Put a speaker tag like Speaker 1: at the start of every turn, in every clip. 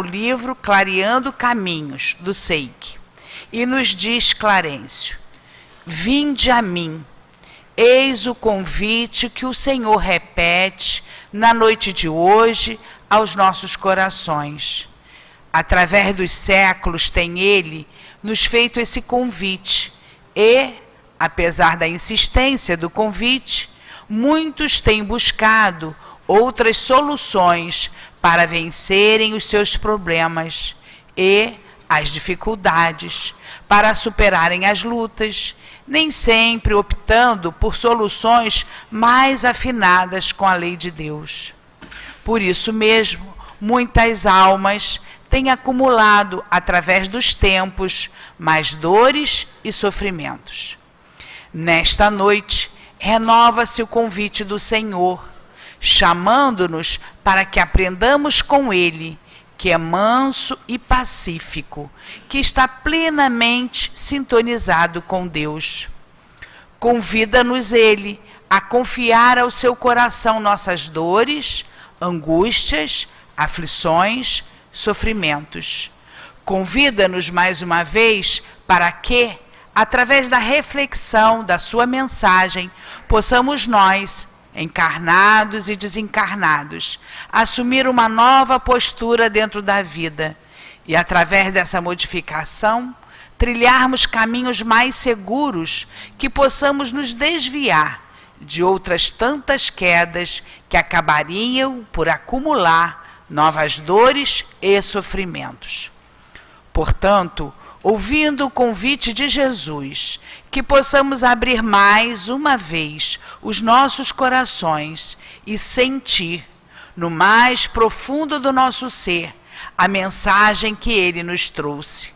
Speaker 1: o livro Clareando Caminhos, do Seik, e nos diz Clarencio: vinde a mim. Eis o convite que o Senhor repete na noite de hoje aos nossos corações. Através dos séculos tem Ele nos feito esse convite e, apesar da insistência do convite, muitos têm buscado outras soluções para vencerem os seus problemas e as dificuldades, para superarem as lutas, nem sempre optando por soluções mais afinadas com a lei de Deus. Por isso mesmo, muitas almas têm acumulado, através dos tempos, mais dores e sofrimentos. Nesta noite, renova-se o convite do Senhor, chamando-nos para que aprendamos com Ele, que é manso e pacífico, que está plenamente sintonizado com Deus. Convida-nos Ele a confiar ao seu coração nossas dores, angústias, aflições, sofrimentos. Convida-nos mais uma vez para que, através da reflexão da sua mensagem, possamos nós, encarnados e desencarnados, assumir uma nova postura dentro da vida e, através dessa modificação, trilharmos caminhos mais seguros, que possamos nos desviar de outras tantas quedas que acabariam por acumular novas dores e sofrimentos. Portanto, ouvindo o convite de Jesus, que possamos abrir mais uma vez os nossos corações e sentir, no mais profundo do nosso ser, a mensagem que Ele nos trouxe,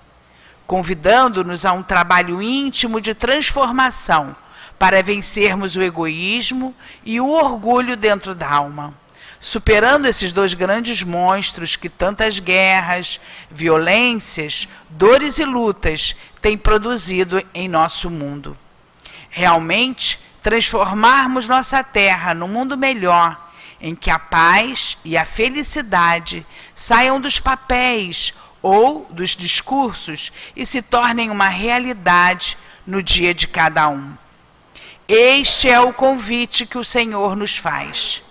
Speaker 1: convidando-nos a um trabalho íntimo de transformação para vencermos o egoísmo e o orgulho dentro da alma, superando esses dois grandes monstros que tantas guerras, violências, dores e lutas têm produzido em nosso mundo. Realmente, transformarmos nossa terra num mundo melhor, em que a paz e a felicidade saiam dos papéis ou dos discursos e se tornem uma realidade no dia de cada um. Este é o convite que o Senhor nos faz.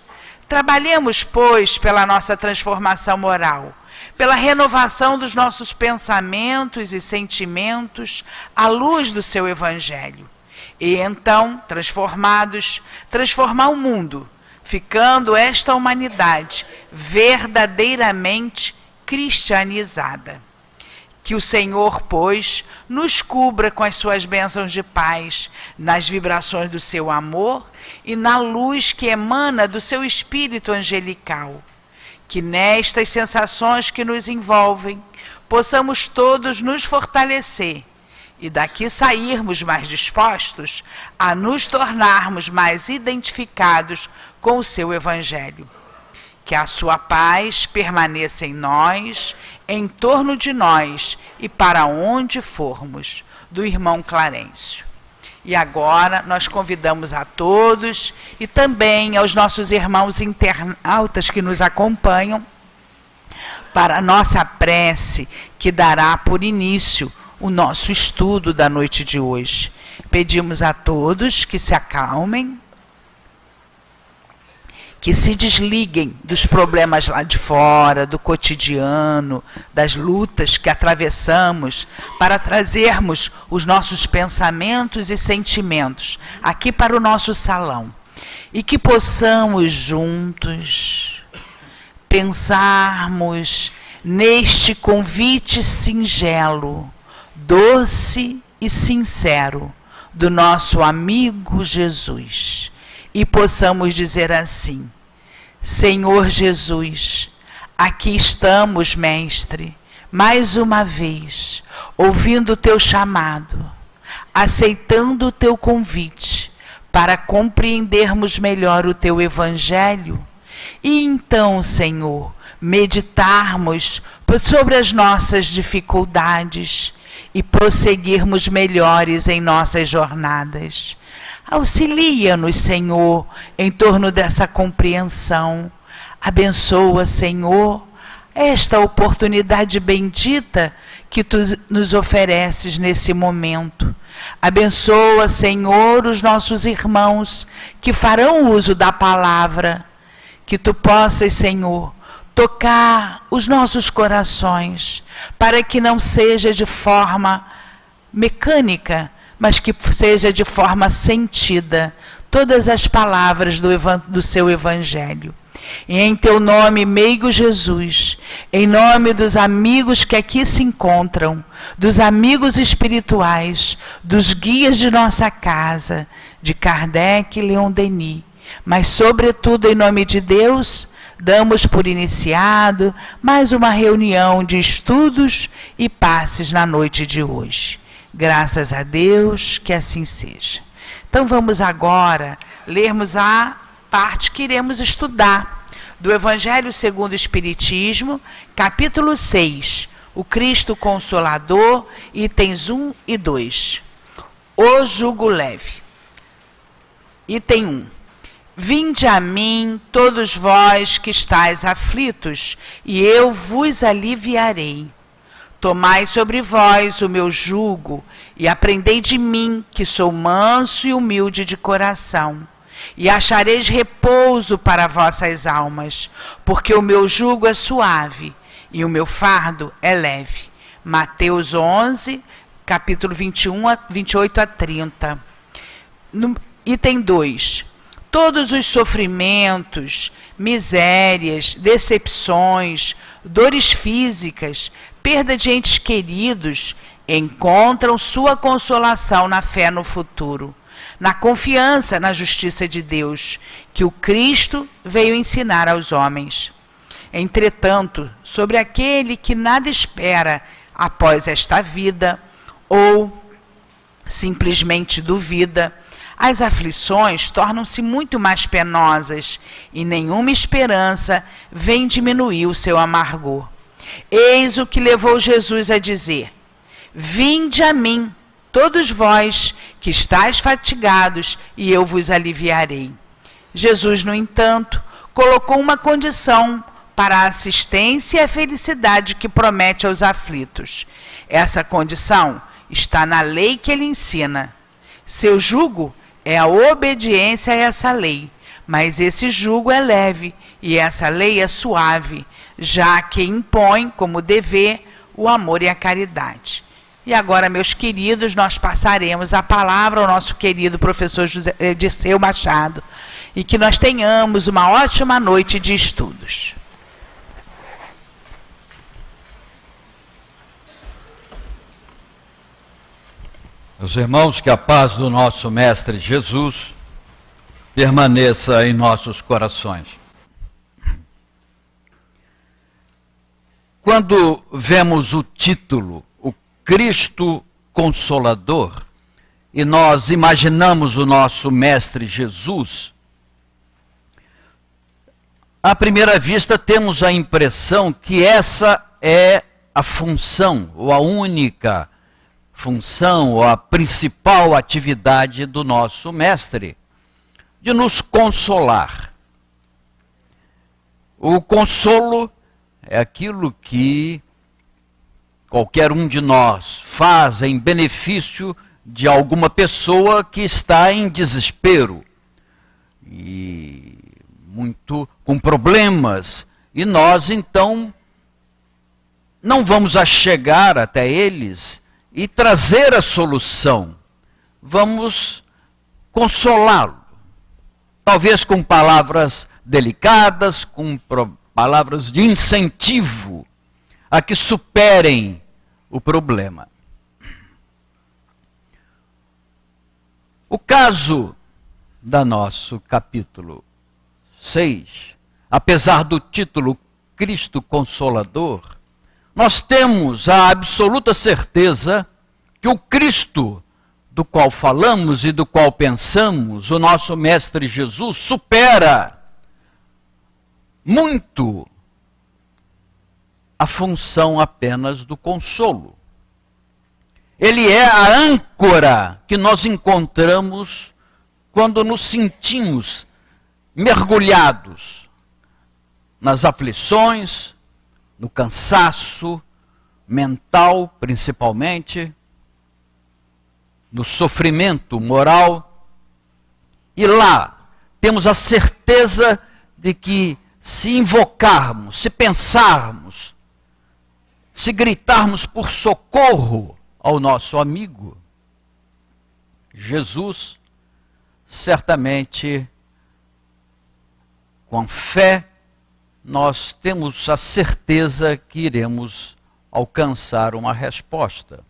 Speaker 1: Trabalhemos, pois, pela nossa transformação moral, pela renovação dos nossos pensamentos e sentimentos à luz do seu Evangelho. E então, transformados, transformar o mundo, ficando esta humanidade verdadeiramente cristianizada. Que o Senhor, pois, nos cubra com as suas bênçãos de paz, nas vibrações do seu amor e na luz que emana do seu espírito angelical. Que nestas sensações que nos envolvem, possamos todos nos fortalecer e daqui sairmos mais dispostos a nos tornarmos mais identificados com o seu Evangelho. Que a sua paz permaneça em nós, em torno de nós e para onde formos, do irmão Clarencio. E agora nós convidamos a todos e também aos nossos irmãos internautas que nos acompanham para a nossa prece, que dará por início o nosso estudo da noite de hoje. Pedimos a todos que se acalmem, que se desliguem dos problemas lá de fora, do cotidiano, das lutas que atravessamos, para trazermos os nossos pensamentos e sentimentos aqui para o nosso salão. E que possamos juntos pensarmos neste convite singelo, doce e sincero do nosso amigo Jesus. E possamos dizer assim: Senhor Jesus, aqui estamos, Mestre, mais uma vez, ouvindo o teu chamado, aceitando o teu convite, para compreendermos melhor o teu Evangelho, e então, Senhor, meditarmos sobre as nossas dificuldades e prosseguirmos melhores em nossas jornadas. Auxilia-nos, Senhor, em torno dessa compreensão. Abençoa, Senhor, esta oportunidade bendita que tu nos ofereces nesse momento. Abençoa, Senhor, os nossos irmãos que farão uso da palavra. Que tu possas, Senhor, tocar os nossos corações, para que não seja de forma mecânica, mas que seja de forma sentida todas as palavras do seu Evangelho. E em teu nome, meigo Jesus, em nome dos amigos que aqui se encontram, dos amigos espirituais, dos guias de nossa casa, de Kardec e Leon Denis, mas sobretudo em nome de Deus, damos por iniciado mais uma reunião de estudos e passes na noite de hoje. Graças a Deus, que assim seja. Então vamos agora lermos a parte que iremos estudar do Evangelho segundo o Espiritismo, capítulo 6, o Cristo Consolador, itens 1 e 2. O jugo leve. Item 1. Vinde a mim, todos vós que estáis aflitos, e eu vos aliviarei. Tomai sobre vós o meu jugo, e aprendei de mim, que sou manso e humilde de coração. E achareis repouso para vossas almas, porque o meu jugo é suave, e o meu fardo é leve. Mateus 11, capítulo 28 a 30. Item 2. Todos os sofrimentos, misérias, decepções, dores físicas, perda de entes queridos, encontram sua consolação na fé no futuro, na confiança na justiça de Deus, que o Cristo veio ensinar aos homens. Entretanto, sobre aquele que nada espera após esta vida, ou simplesmente duvida, as aflições tornam-se muito mais penosas e nenhuma esperança vem diminuir o seu amargor. Eis o que levou Jesus a dizer: vinde a mim, todos vós que estáis fatigados, e eu vos aliviarei. Jesus, no entanto, colocou uma condição para a assistência e a felicidade que promete aos aflitos. Essa condição está na lei que ele ensina. Seu jugo é a obediência a essa lei, mas esse jugo é leve e essa lei é suave, já que impõe como dever o amor e a caridade. E agora, meus queridos, nós passaremos a palavra ao nosso querido professor Dirceu Machado, e que nós tenhamos uma ótima noite de estudos.
Speaker 2: Meus irmãos, que a paz do nosso Mestre Jesus permaneça em nossos corações. Quando vemos o título, o Cristo Consolador, e nós imaginamos o nosso Mestre Jesus, à primeira vista temos a impressão que essa é a função, ou a única função, ou a principal atividade do nosso Mestre, de nos consolar. O consolo é aquilo que qualquer um de nós faz em benefício de alguma pessoa que está em desespero e muito com problemas, e nós então não vamos chegar até eles e trazer a solução. Vamos consolá-lo, talvez com palavras delicadas, com palavras de incentivo a que superem o problema. O caso da nosso capítulo 6, apesar do título Cristo Consolador, nós temos a absoluta certeza que o Cristo do qual falamos e do qual pensamos, o nosso Mestre Jesus, supera muito a função apenas do consolo. Ele é a âncora que nós encontramos quando nos sentimos mergulhados nas aflições no cansaço mental, principalmente, no sofrimento moral. E lá temos a certeza de que se invocarmos, se pensarmos, se gritarmos por socorro ao nosso amigo Jesus, certamente, com fé, nós temos a certeza que iremos alcançar uma resposta.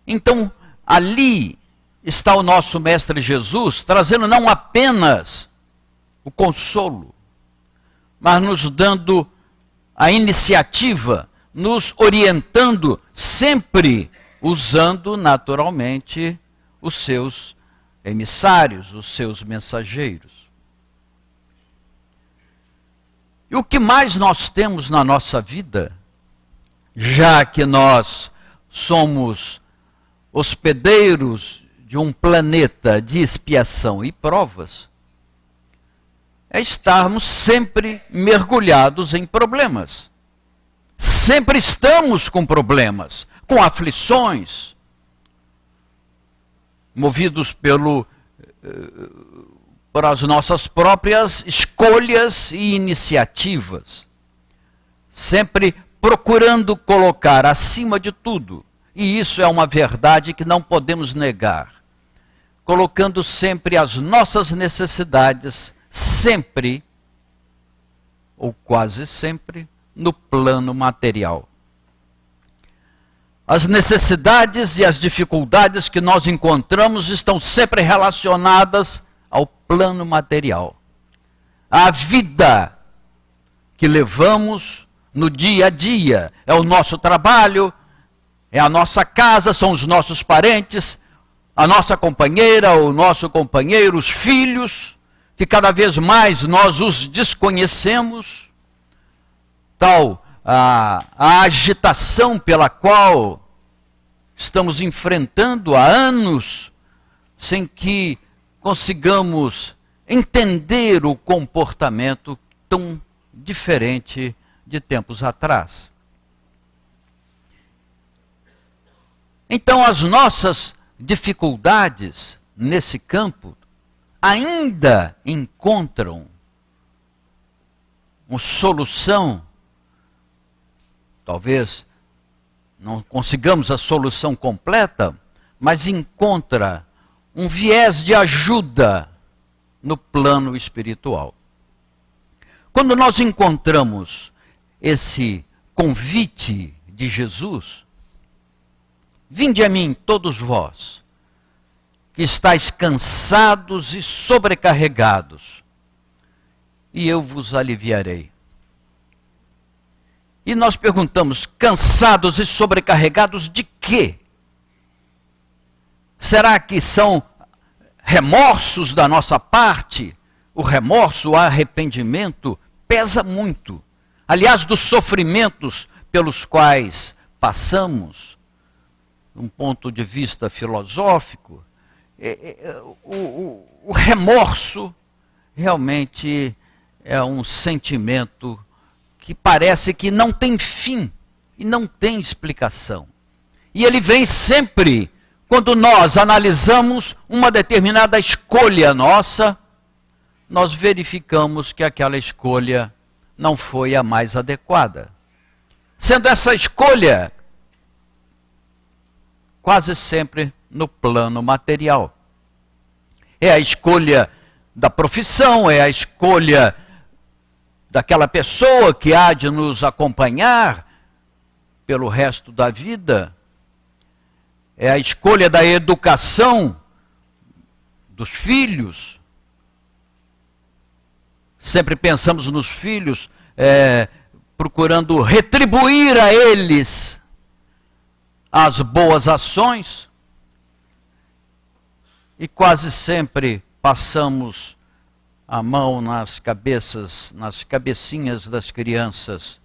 Speaker 2: Então, ali está o nosso Mestre Jesus, trazendo não apenas o consolo, mas nos dando a iniciativa, nos orientando, sempre usando naturalmente os seus emissários, os seus mensageiros. E o que mais nós temos na nossa vida, já que nós somos hospedeiros de um planeta de expiação e provas, é estarmos sempre mergulhados em problemas. Sempre estamos com problemas, com aflições, movidos por as nossas próprias escolhas e iniciativas. Sempre procurando colocar acima de tudo, e isso é uma verdade que não podemos negar, colocando sempre as nossas necessidades, sempre, ou quase sempre, no plano material. As necessidades e as dificuldades que nós encontramos estão sempre relacionadas ao plano material. A vida que levamos no dia a dia é o nosso trabalho, é a nossa casa, são os nossos parentes, a nossa companheira, o nosso companheiro, os filhos, que cada vez mais nós os desconhecemos, tal a agitação pela qual estamos enfrentando há anos, sem que consigamos entender o comportamento tão diferente de tempos atrás. Então, as nossas dificuldades nesse campo ainda encontram uma solução. Talvez não consigamos a solução completa, mas encontra um viés de ajuda no plano espiritual. Quando nós encontramos esse convite de Jesus, vinde a mim todos vós, que estáis cansados e sobrecarregados, e eu vos aliviarei. E nós perguntamos, cansados e sobrecarregados de quê? Será que são remorsos da nossa parte? O remorso, o arrependimento pesa muito. Aliás, dos sofrimentos pelos quais passamos, de um ponto de vista filosófico, o remorso realmente é um sentimento que parece que não tem fim e não tem explicação. E ele vem sempre quando nós analisamos uma determinada escolha nossa, nós verificamos que aquela escolha não foi a mais adequada. Sendo essa escolha quase sempre no plano material. É a escolha da profissão, é a escolha daquela pessoa que há de nos acompanhar pelo resto da vida, é a escolha da educação dos filhos. Sempre pensamos nos filhos, procurando retribuir a eles as boas ações, e quase sempre passamos a mão nas cabeças, nas cabecinhas das crianças,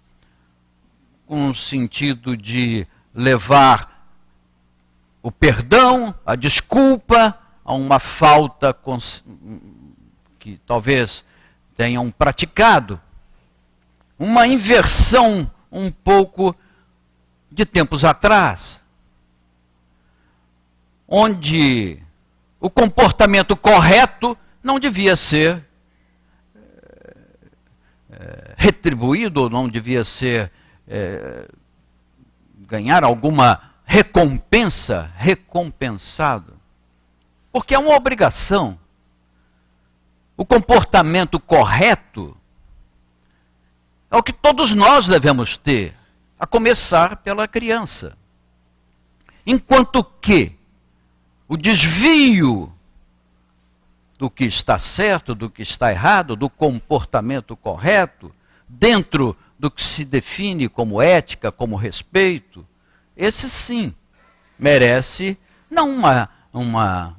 Speaker 2: com o sentido de levar o perdão, a desculpa a uma falta que talvez tenham praticado. uma inversão um pouco de tempos atrás, onde o comportamento correto não devia ser retribuído, ou não devia ser ganhar alguma recompensa, recompensado. Porque é uma obrigação. O comportamento correto é o que todos nós devemos ter, a começar pela criança. Enquanto que o desvio do que está certo, do que está errado, do comportamento correto, dentro do que se define como ética, como respeito, esse sim merece não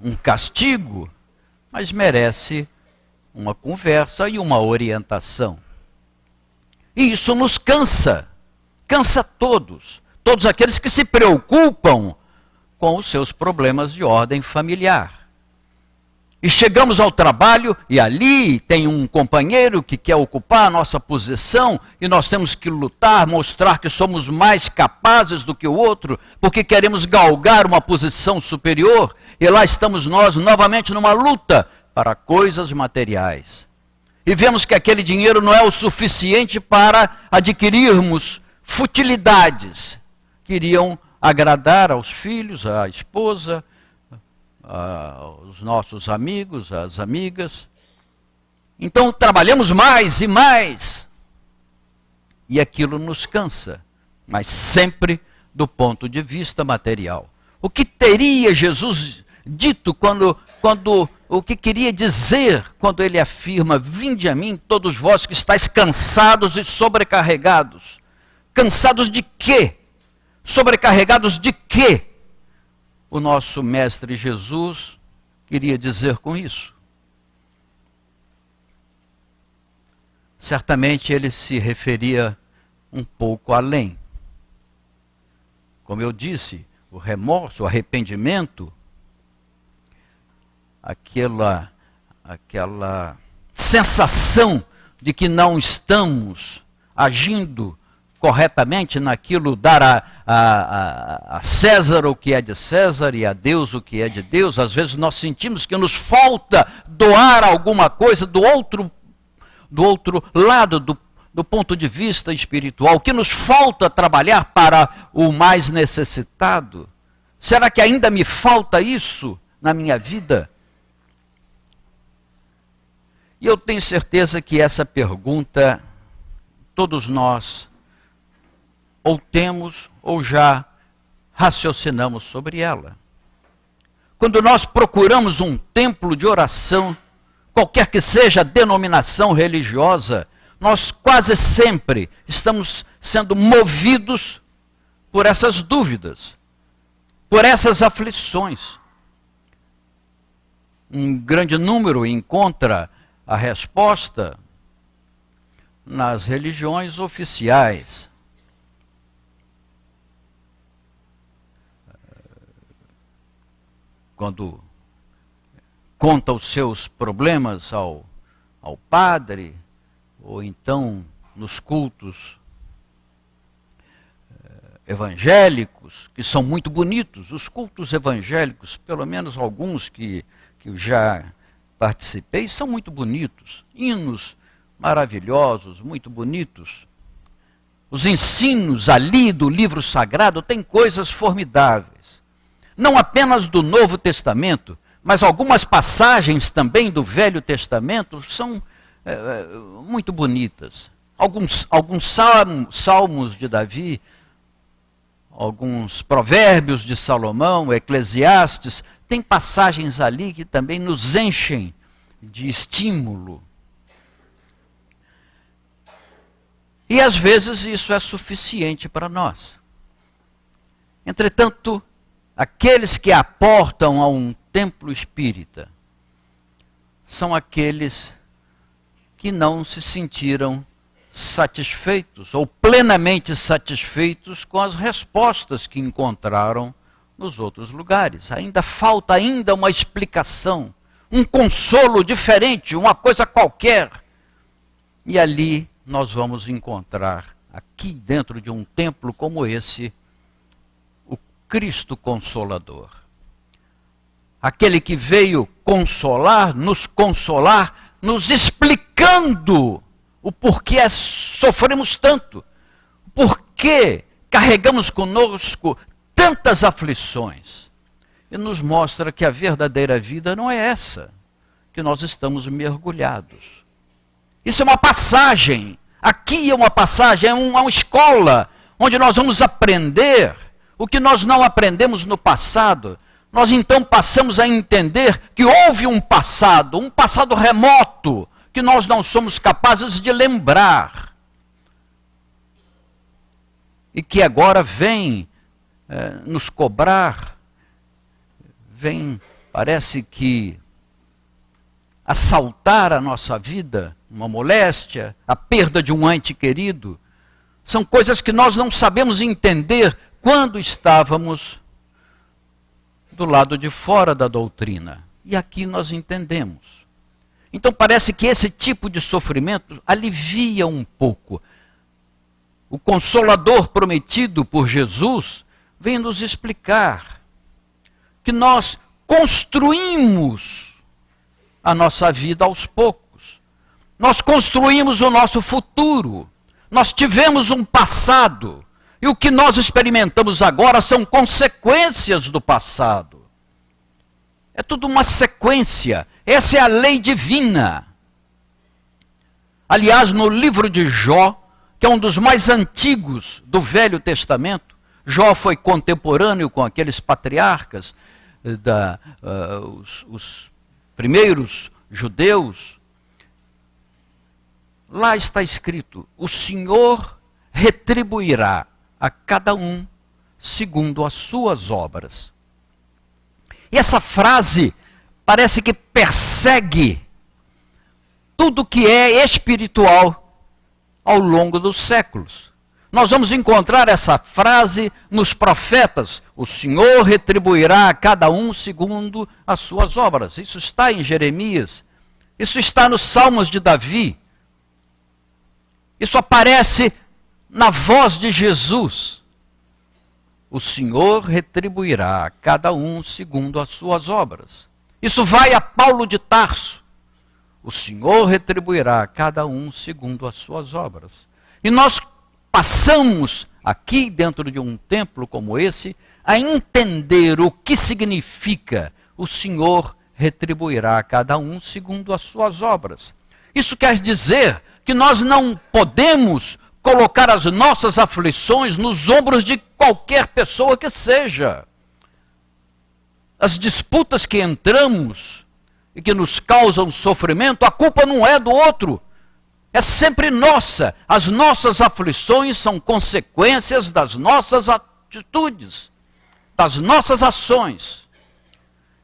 Speaker 2: um castigo, mas merece uma conversa e uma orientação. E isso nos cansa, cansa todos aqueles que se preocupam com os seus problemas de ordem familiar. E chegamos ao trabalho e ali tem um companheiro que quer ocupar a nossa posição e nós temos que lutar, mostrar que somos mais capazes do que o outro, porque queremos galgar uma posição superior, e lá estamos nós novamente numa luta para coisas materiais. E vemos que aquele dinheiro não é o suficiente para adquirirmos futilidades que iriam agradar aos filhos, à esposa, aos nossos amigos, às amigas. Então trabalhamos mais e mais, e aquilo nos cansa, mas sempre do ponto de vista material. O que teria Jesus dito quando o que queria dizer quando ele afirma: vinde a mim todos vós que estáis cansados e sobrecarregados? Cansados de quê? Sobrecarregados de quê? O nosso mestre Jesus queria dizer com isso? Certamente ele se referia um pouco além. Como eu disse, o remorso, o arrependimento, aquela sensação de que não estamos agindo corretamente naquilo, dar a César o que é de César e a Deus o que é de Deus. Às vezes nós sentimos que nos falta doar alguma coisa do outro lado, do ponto de vista espiritual, que nos falta trabalhar para o mais necessitado. Será que ainda me falta isso na minha vida? E eu tenho certeza que essa pergunta todos nós ou temos ou já raciocinamos sobre ela. Quando nós procuramos um templo de oração, qualquer que seja a denominação religiosa, nós quase sempre estamos sendo movidos por essas dúvidas, por essas aflições. Um grande número encontra a resposta nas religiões oficiais. Quando conta os seus problemas ao padre, ou então nos cultos evangélicos, que são muito bonitos. Os cultos evangélicos, pelo menos alguns que eu já participei, são muito bonitos. Hinos maravilhosos, muito bonitos. Os ensinos ali do livro sagrado têm coisas formidáveis. Não apenas do Novo Testamento, mas algumas passagens também do Velho Testamento são muito bonitas. Alguns salmos de Davi, alguns provérbios de Salomão, Eclesiastes, tem passagens ali que também nos enchem de estímulo. E às vezes isso é suficiente para nós. Entretanto, aqueles que aportam a um templo espírita são aqueles que não se sentiram satisfeitos ou plenamente satisfeitos com as respostas que encontraram nos outros lugares. Falta uma explicação, um consolo diferente, uma coisa qualquer. E ali nós vamos encontrar aqui dentro de um templo como esse, o Cristo Consolador. Aquele que veio consolar, nos explicando o porquê sofremos tanto, o porquê carregamos conosco tantas aflições. E nos mostra que a verdadeira vida não é essa, que nós estamos mergulhados. Isso é uma passagem. Aqui é uma passagem, é uma escola, onde nós vamos aprender o que nós não aprendemos no passado. Nós então passamos a entender que houve um passado remoto, que nós não somos capazes de lembrar. E que agora vem nos cobrar, parece que assaltar a nossa vida, uma moléstia, a perda de um ente querido, são coisas que nós não sabemos entender quando estávamos do lado de fora da doutrina. E aqui nós entendemos. Então parece que esse tipo de sofrimento alivia um pouco. O Consolador prometido por Jesus vem nos explicar que nós construímos a nossa vida aos poucos. Nós construímos o nosso futuro. Nós tivemos um passado. E o que nós experimentamos agora são consequências do passado. É tudo uma sequência. Essa é a lei divina. Aliás, no livro de Jó, que é um dos mais antigos do Velho Testamento, Jó foi contemporâneo com aqueles patriarcas, os primeiros judeus. Lá está escrito: o Senhor retribuirá a cada um segundo as suas obras. E essa frase parece que persegue tudo que é espiritual ao longo dos séculos. Nós vamos encontrar essa frase nos profetas: o Senhor retribuirá a cada um segundo as suas obras. Isso está em Jeremias, isso está nos Salmos de Davi, isso aparece na voz de Jesus. O Senhor retribuirá a cada um segundo as suas obras. Isso vai a Paulo de Tarso. O Senhor retribuirá a cada um segundo as suas obras. E nós passamos aqui dentro de um templo como esse a entender o que significa o Senhor retribuirá a cada um segundo as suas obras. Isso quer dizer que nós não podemos colocar as nossas aflições nos ombros de qualquer pessoa que seja. As disputas que entramos e que nos causam sofrimento, a culpa não é do outro, é sempre nossa. As nossas aflições são consequências das nossas atitudes, das nossas ações.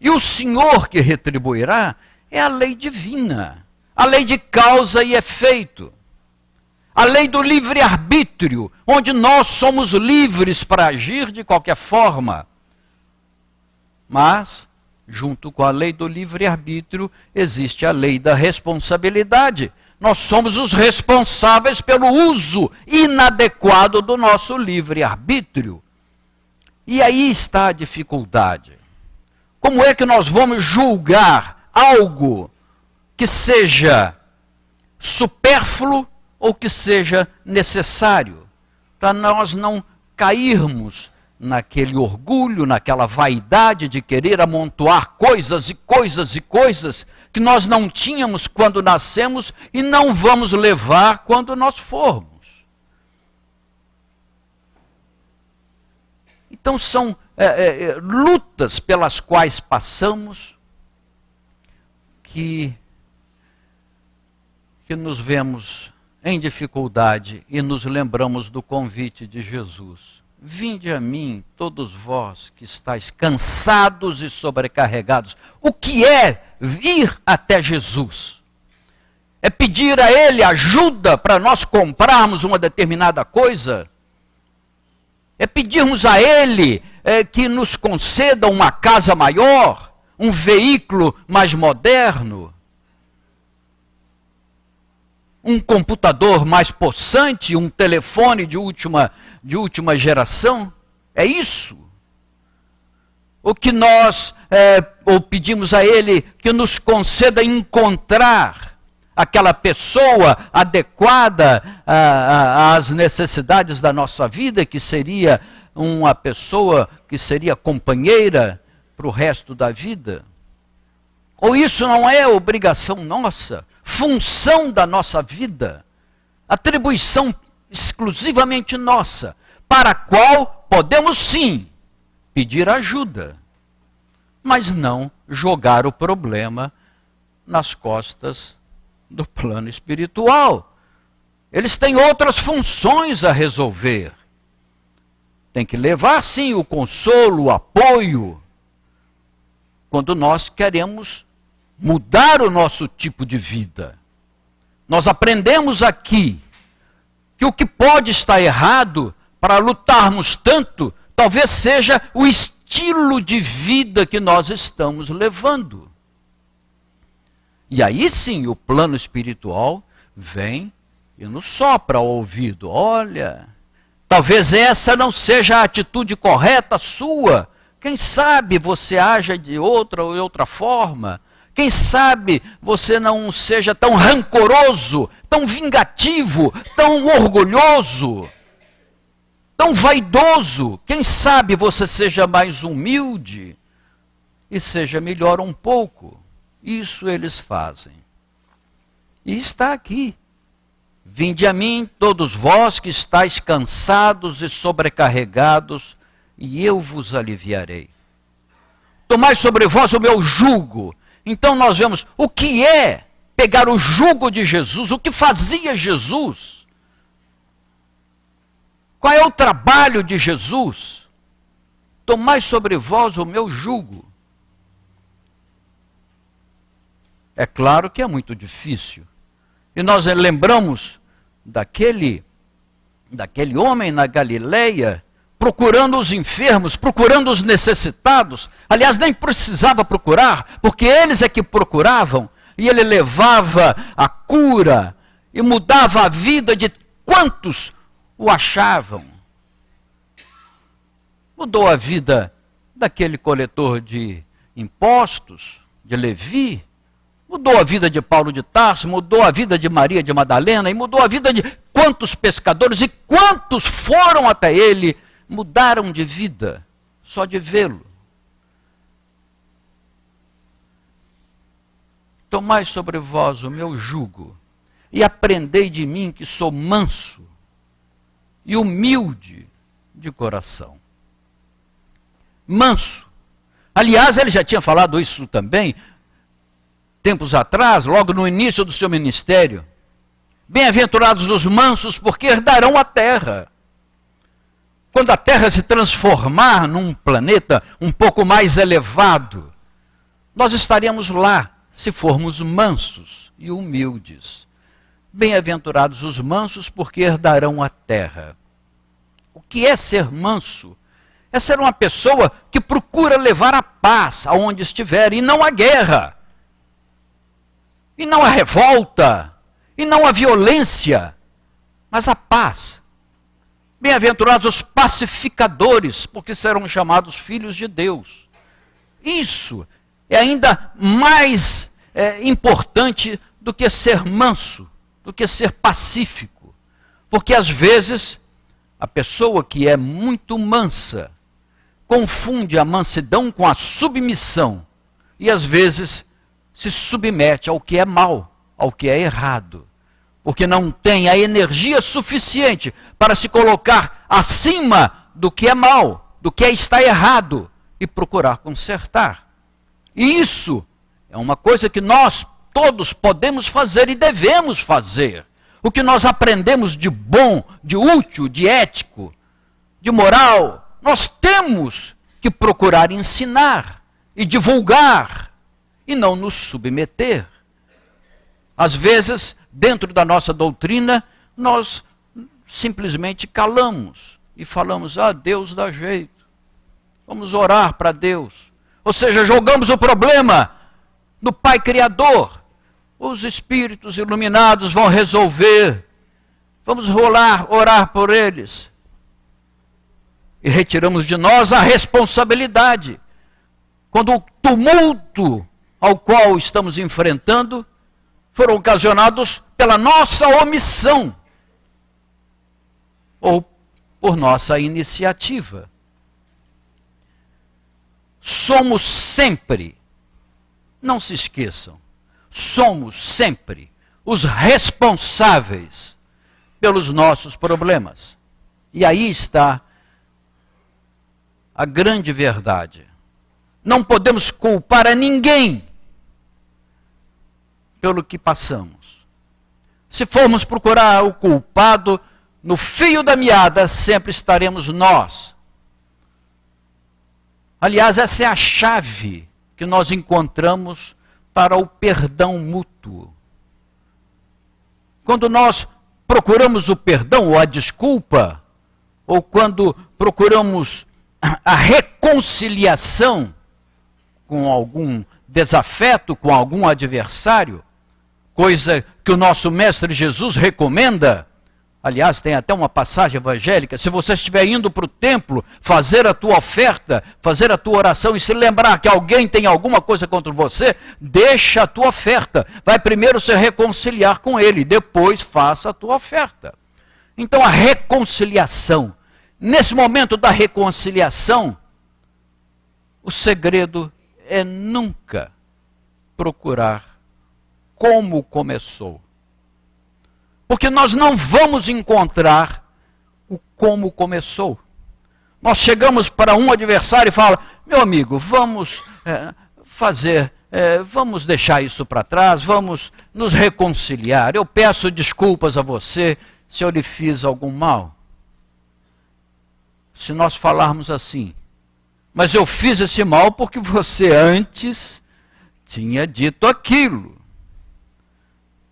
Speaker 2: E o Senhor que retribuirá é a lei divina, a lei de causa e efeito. A lei do livre-arbítrio, onde nós somos livres para agir de qualquer forma. Mas, junto com a lei do livre-arbítrio, existe a lei da responsabilidade. Nós somos os responsáveis pelo uso inadequado do nosso livre-arbítrio. E aí está a dificuldade. Como é que nós vamos julgar algo que seja supérfluo ou que seja necessário, para nós não cairmos naquele orgulho, naquela vaidade de querer amontoar coisas e coisas e coisas que nós não tínhamos quando nascemos e não vamos levar quando nós formos. Então são lutas pelas quais passamos que nos vemos em dificuldade e nos lembramos do convite de Jesus. Vinde a mim, todos vós que estáis cansados e sobrecarregados. O que é ir até Jesus? É pedir a Ele ajuda para nós comprarmos uma determinada coisa? É pedirmos a Ele que nos conceda uma casa maior, um veículo mais moderno? um computador mais possante, um telefone de última geração? É isso? O que nós ou pedimos a Ele que nos conceda encontrar aquela pessoa adequada às necessidades da nossa vida, que seria uma pessoa que seria companheira para o resto da vida? Ou isso não é obrigação nossa, função da nossa vida, atribuição exclusivamente nossa, para a qual podemos sim pedir ajuda, mas não jogar o problema nas costas do plano espiritual. Eles têm outras funções a resolver. Tem que levar sim o consolo, o apoio, quando nós queremos mudar o nosso tipo de vida. Nós aprendemos aqui que o que pode estar errado para lutarmos tanto, talvez seja o estilo de vida que nós estamos levando. E aí sim o plano espiritual vem e nos sopra ao ouvido. Olha, talvez essa não seja a atitude correta sua. Quem sabe você haja de outra forma. Quem sabe você não seja tão rancoroso, tão vingativo, tão orgulhoso, tão vaidoso. Quem sabe você seja mais humilde e seja melhor um pouco. Isso eles fazem. E está aqui. Vinde a mim, todos vós que estáis cansados e sobrecarregados, e eu vos aliviarei. Tomai sobre vós o meu jugo. Então nós vemos o que é pegar o jugo de Jesus, o que fazia Jesus. Qual é o trabalho de Jesus? Tomai sobre vós o meu jugo. É claro que é muito difícil. E nós lembramos daquele homem na Galileia, procurando os enfermos, procurando os necessitados. Aliás, nem precisava procurar, porque eles é que procuravam, e ele levava a cura e mudava a vida de quantos o achavam. Mudou a vida daquele coletor de impostos, de Levi, mudou a vida de Paulo de Tarso, mudou a vida de Maria de Madalena, e mudou a vida de quantos pescadores, e quantos foram até ele, mudaram de vida, só de vê-lo. Tomai sobre vós o meu jugo, e aprendei de mim que sou manso e humilde de coração. Manso. Aliás, ele já tinha falado isso também, tempos atrás, logo no início do seu ministério. Bem-aventurados os mansos, porque herdarão a terra. Quando a terra se transformar num planeta um pouco mais elevado, nós estaremos lá, se formos mansos e humildes. Bem-aventurados os mansos, porque herdarão a terra. O que é ser manso? É ser uma pessoa que procura levar a paz aonde estiver, e não a guerra, e não a revolta, e não a violência, mas a paz. Bem-aventurados os pacificadores, porque serão chamados filhos de Deus. Isso é ainda mais importante do que ser manso, do que ser pacífico. Porque às vezes a pessoa que é muito mansa confunde a mansidão com a submissão. E às vezes se submete ao que é mal, ao que é errado. Porque não tem a energia suficiente para se colocar acima do que é mal, do que está errado, e procurar consertar. E isso é uma coisa que nós todos podemos fazer e devemos fazer. O que nós aprendemos de bom, de útil, de ético, de moral, nós temos que procurar ensinar e divulgar, e não nos submeter. Às vezes, dentro da nossa doutrina, nós simplesmente calamos e falamos, Deus dá jeito. Vamos orar para Deus. Ou seja, jogamos o problema no Pai Criador. os espíritos iluminados vão resolver. Vamos orar por eles. E retiramos de nós a responsabilidade. Quando o tumulto ao qual estamos enfrentando foram ocasionados pela nossa omissão ou por nossa iniciativa. Somos sempre, não se esqueçam, somos sempre os responsáveis pelos nossos problemas. E aí está a grande verdade. Não podemos culpar a ninguém pelo que passamos. Se formos procurar o culpado, no fio da meada sempre estaremos nós. Aliás, essa é a chave que nós encontramos para o perdão mútuo. Quando nós procuramos o perdão ou a desculpa, ou quando procuramos a reconciliação com algum desafeto, com algum adversário, coisa que o nosso Mestre Jesus recomenda. Aliás, tem até uma passagem evangélica: se você estiver indo para o templo fazer a tua oferta, fazer a tua oração e se lembrar que alguém tem alguma coisa contra você, deixa a tua oferta. Vai primeiro se reconciliar com ele, depois faça a tua oferta. Então a reconciliação. Nesse momento da reconciliação, o segredo é nunca procurar como começou. Porque nós não vamos encontrar o como começou. Nós chegamos para um adversário e falamos: meu amigo, vamos vamos deixar isso para trás, vamos nos reconciliar. Eu peço desculpas a você se eu lhe fiz algum mal. Se nós falarmos assim: mas eu fiz esse mal porque você antes tinha dito aquilo.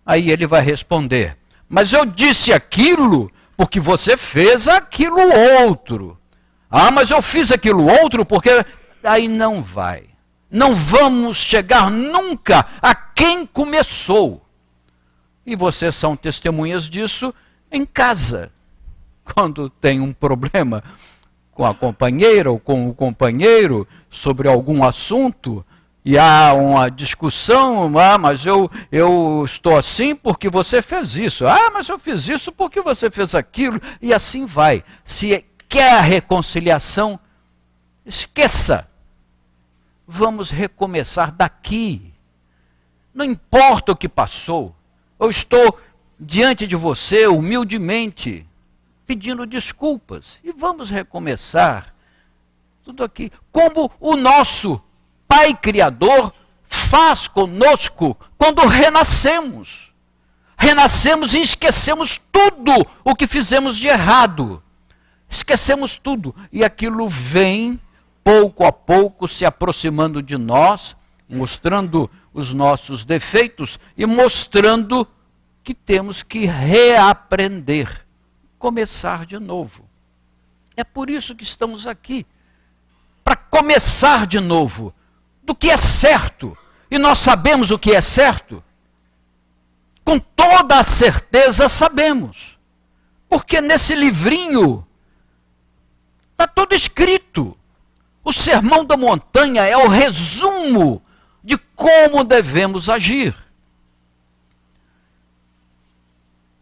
Speaker 2: Aí ele vai responder: mas eu disse aquilo porque você fez aquilo outro. Ah, mas eu fiz aquilo outro porque... Aí não vai. Não vamos chegar nunca a quem começou. E vocês são testemunhas disso em casa. Quando tem um problema com a companheira ou com o companheiro sobre algum assunto, e há uma discussão: mas eu estou assim porque você fez isso. Mas eu fiz isso porque você fez aquilo. E assim vai. Se quer a reconciliação, esqueça. Vamos recomeçar daqui. Não importa o que passou. Eu estou diante de você humildemente, pedindo desculpas. E vamos recomeçar tudo aqui. Como o nosso Pai Criador faz conosco quando renascemos. Renascemos e esquecemos tudo o que fizemos de errado. Esquecemos tudo. E aquilo vem, pouco a pouco, se aproximando de nós, mostrando os nossos defeitos e mostrando que temos que reaprender, começar de novo. É por isso que estamos aqui, para começar de novo, do que é certo. E nós sabemos o que é certo. Com toda a certeza sabemos. Porque nesse livrinho está tudo escrito. O Sermão da Montanha é o resumo de como devemos agir.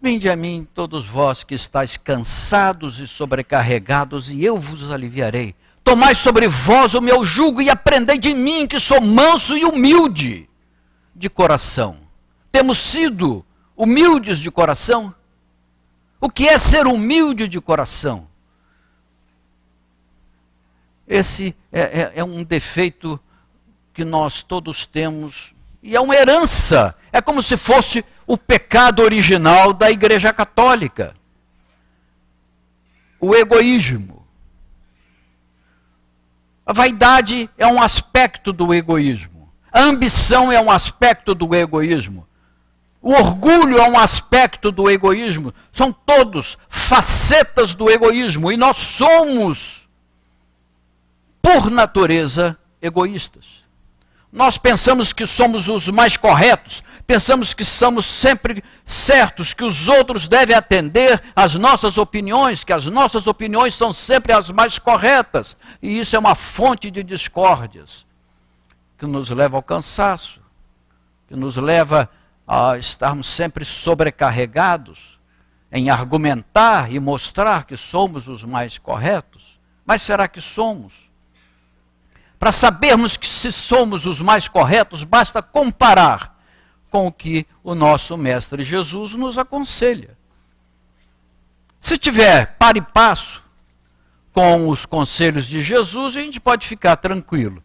Speaker 2: Vinde a mim, todos vós que estáis cansados e sobrecarregados, e eu vos aliviarei. Tomai sobre vós o meu jugo e aprendei de mim, que sou manso e humilde de coração. Temos sido humildes de coração? O que é ser humilde de coração? Esse é um defeito que nós todos temos, e é uma herança. É como se fosse o pecado original da Igreja Católica. O egoísmo. A vaidade é um aspecto do egoísmo. A ambição é um aspecto do egoísmo. O orgulho é um aspecto do egoísmo. São todos facetas do egoísmo. E nós somos, por natureza, egoístas. Nós pensamos que somos os mais corretos. pensamos que somos sempre certos, que os outros devem atender às nossas opiniões, que as nossas opiniões são sempre as mais corretas. E isso é uma fonte de discórdias, que nos leva ao cansaço, que nos leva a estarmos sempre sobrecarregados em argumentar e mostrar que somos os mais corretos. Mas será que somos? Para sabermos que se somos os mais corretos, basta comparar com o que o nosso Mestre Jesus nos aconselha. Se tiver par e passo com os conselhos de Jesus, a gente pode ficar tranquilo.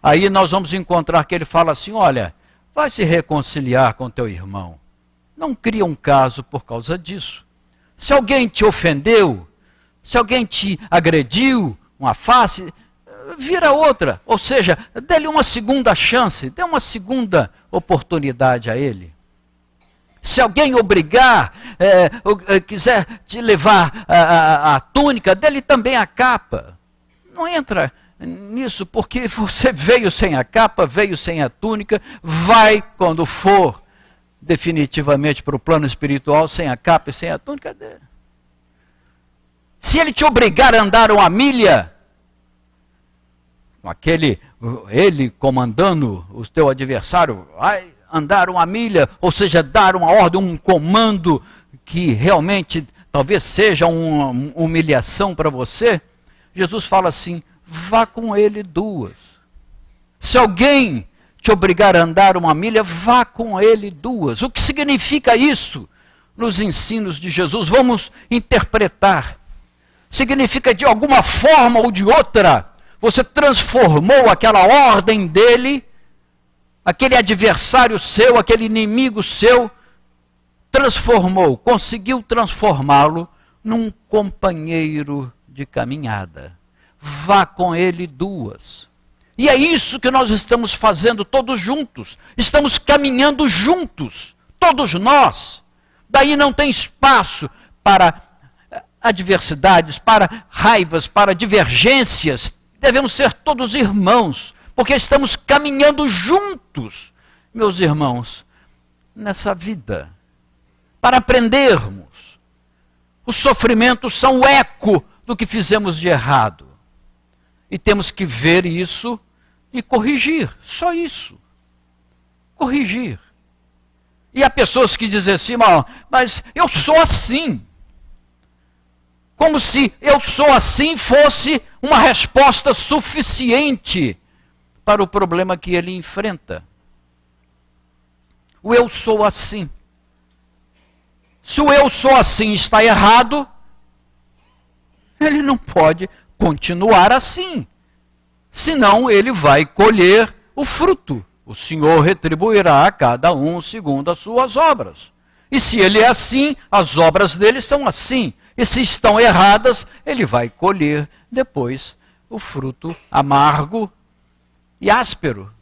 Speaker 2: Aí nós vamos encontrar que ele fala assim, olha, vai se reconciliar com teu irmão. Não cria um caso por causa disso. Se alguém te ofendeu, se alguém te agrediu, uma face, vira outra. Ou seja, dê-lhe uma segunda chance, dê uma segunda oportunidade a ele. Se alguém obrigar, quiser te levar a túnica, dê-lhe também a capa. Não entra nisso, porque você veio sem a capa, veio sem a túnica, vai quando for definitivamente para o plano espiritual, sem a capa e sem a túnica. Se ele te obrigar a andar uma milha, ele comandando o teu adversário, vai andar uma milha, ou seja, dar uma ordem, um comando que realmente talvez seja uma humilhação para você, Jesus fala assim, vá com ele 2. Se alguém te obrigar a andar uma milha, vá com ele 2. O que significa isso nos ensinos de Jesus? Vamos interpretar. Significa de alguma forma ou de outra, você transformou aquela ordem dele, aquele adversário seu, aquele inimigo seu, conseguiu transformá-lo num companheiro de caminhada. Vá com ele 2. E é isso que nós estamos fazendo todos juntos. Estamos caminhando juntos, todos nós. Daí não tem espaço para adversidades, para raivas, para divergências. Devemos ser todos irmãos, porque estamos caminhando juntos, meus irmãos, nessa vida, para aprendermos. Os sofrimentos são o eco do que fizemos de errado. E temos que ver isso e corrigir, só isso. Corrigir. E há pessoas que dizem assim, mas eu sou assim. Como se eu sou assim fosse uma resposta suficiente para o problema que ele enfrenta. O eu sou assim. Se o eu sou assim está errado, ele não pode continuar assim. Senão ele vai colher o fruto. O Senhor retribuirá a cada um segundo as suas obras. E se ele é assim, as obras dele são assim. E se estão erradas, ele vai colher depois o fruto amargo e áspero.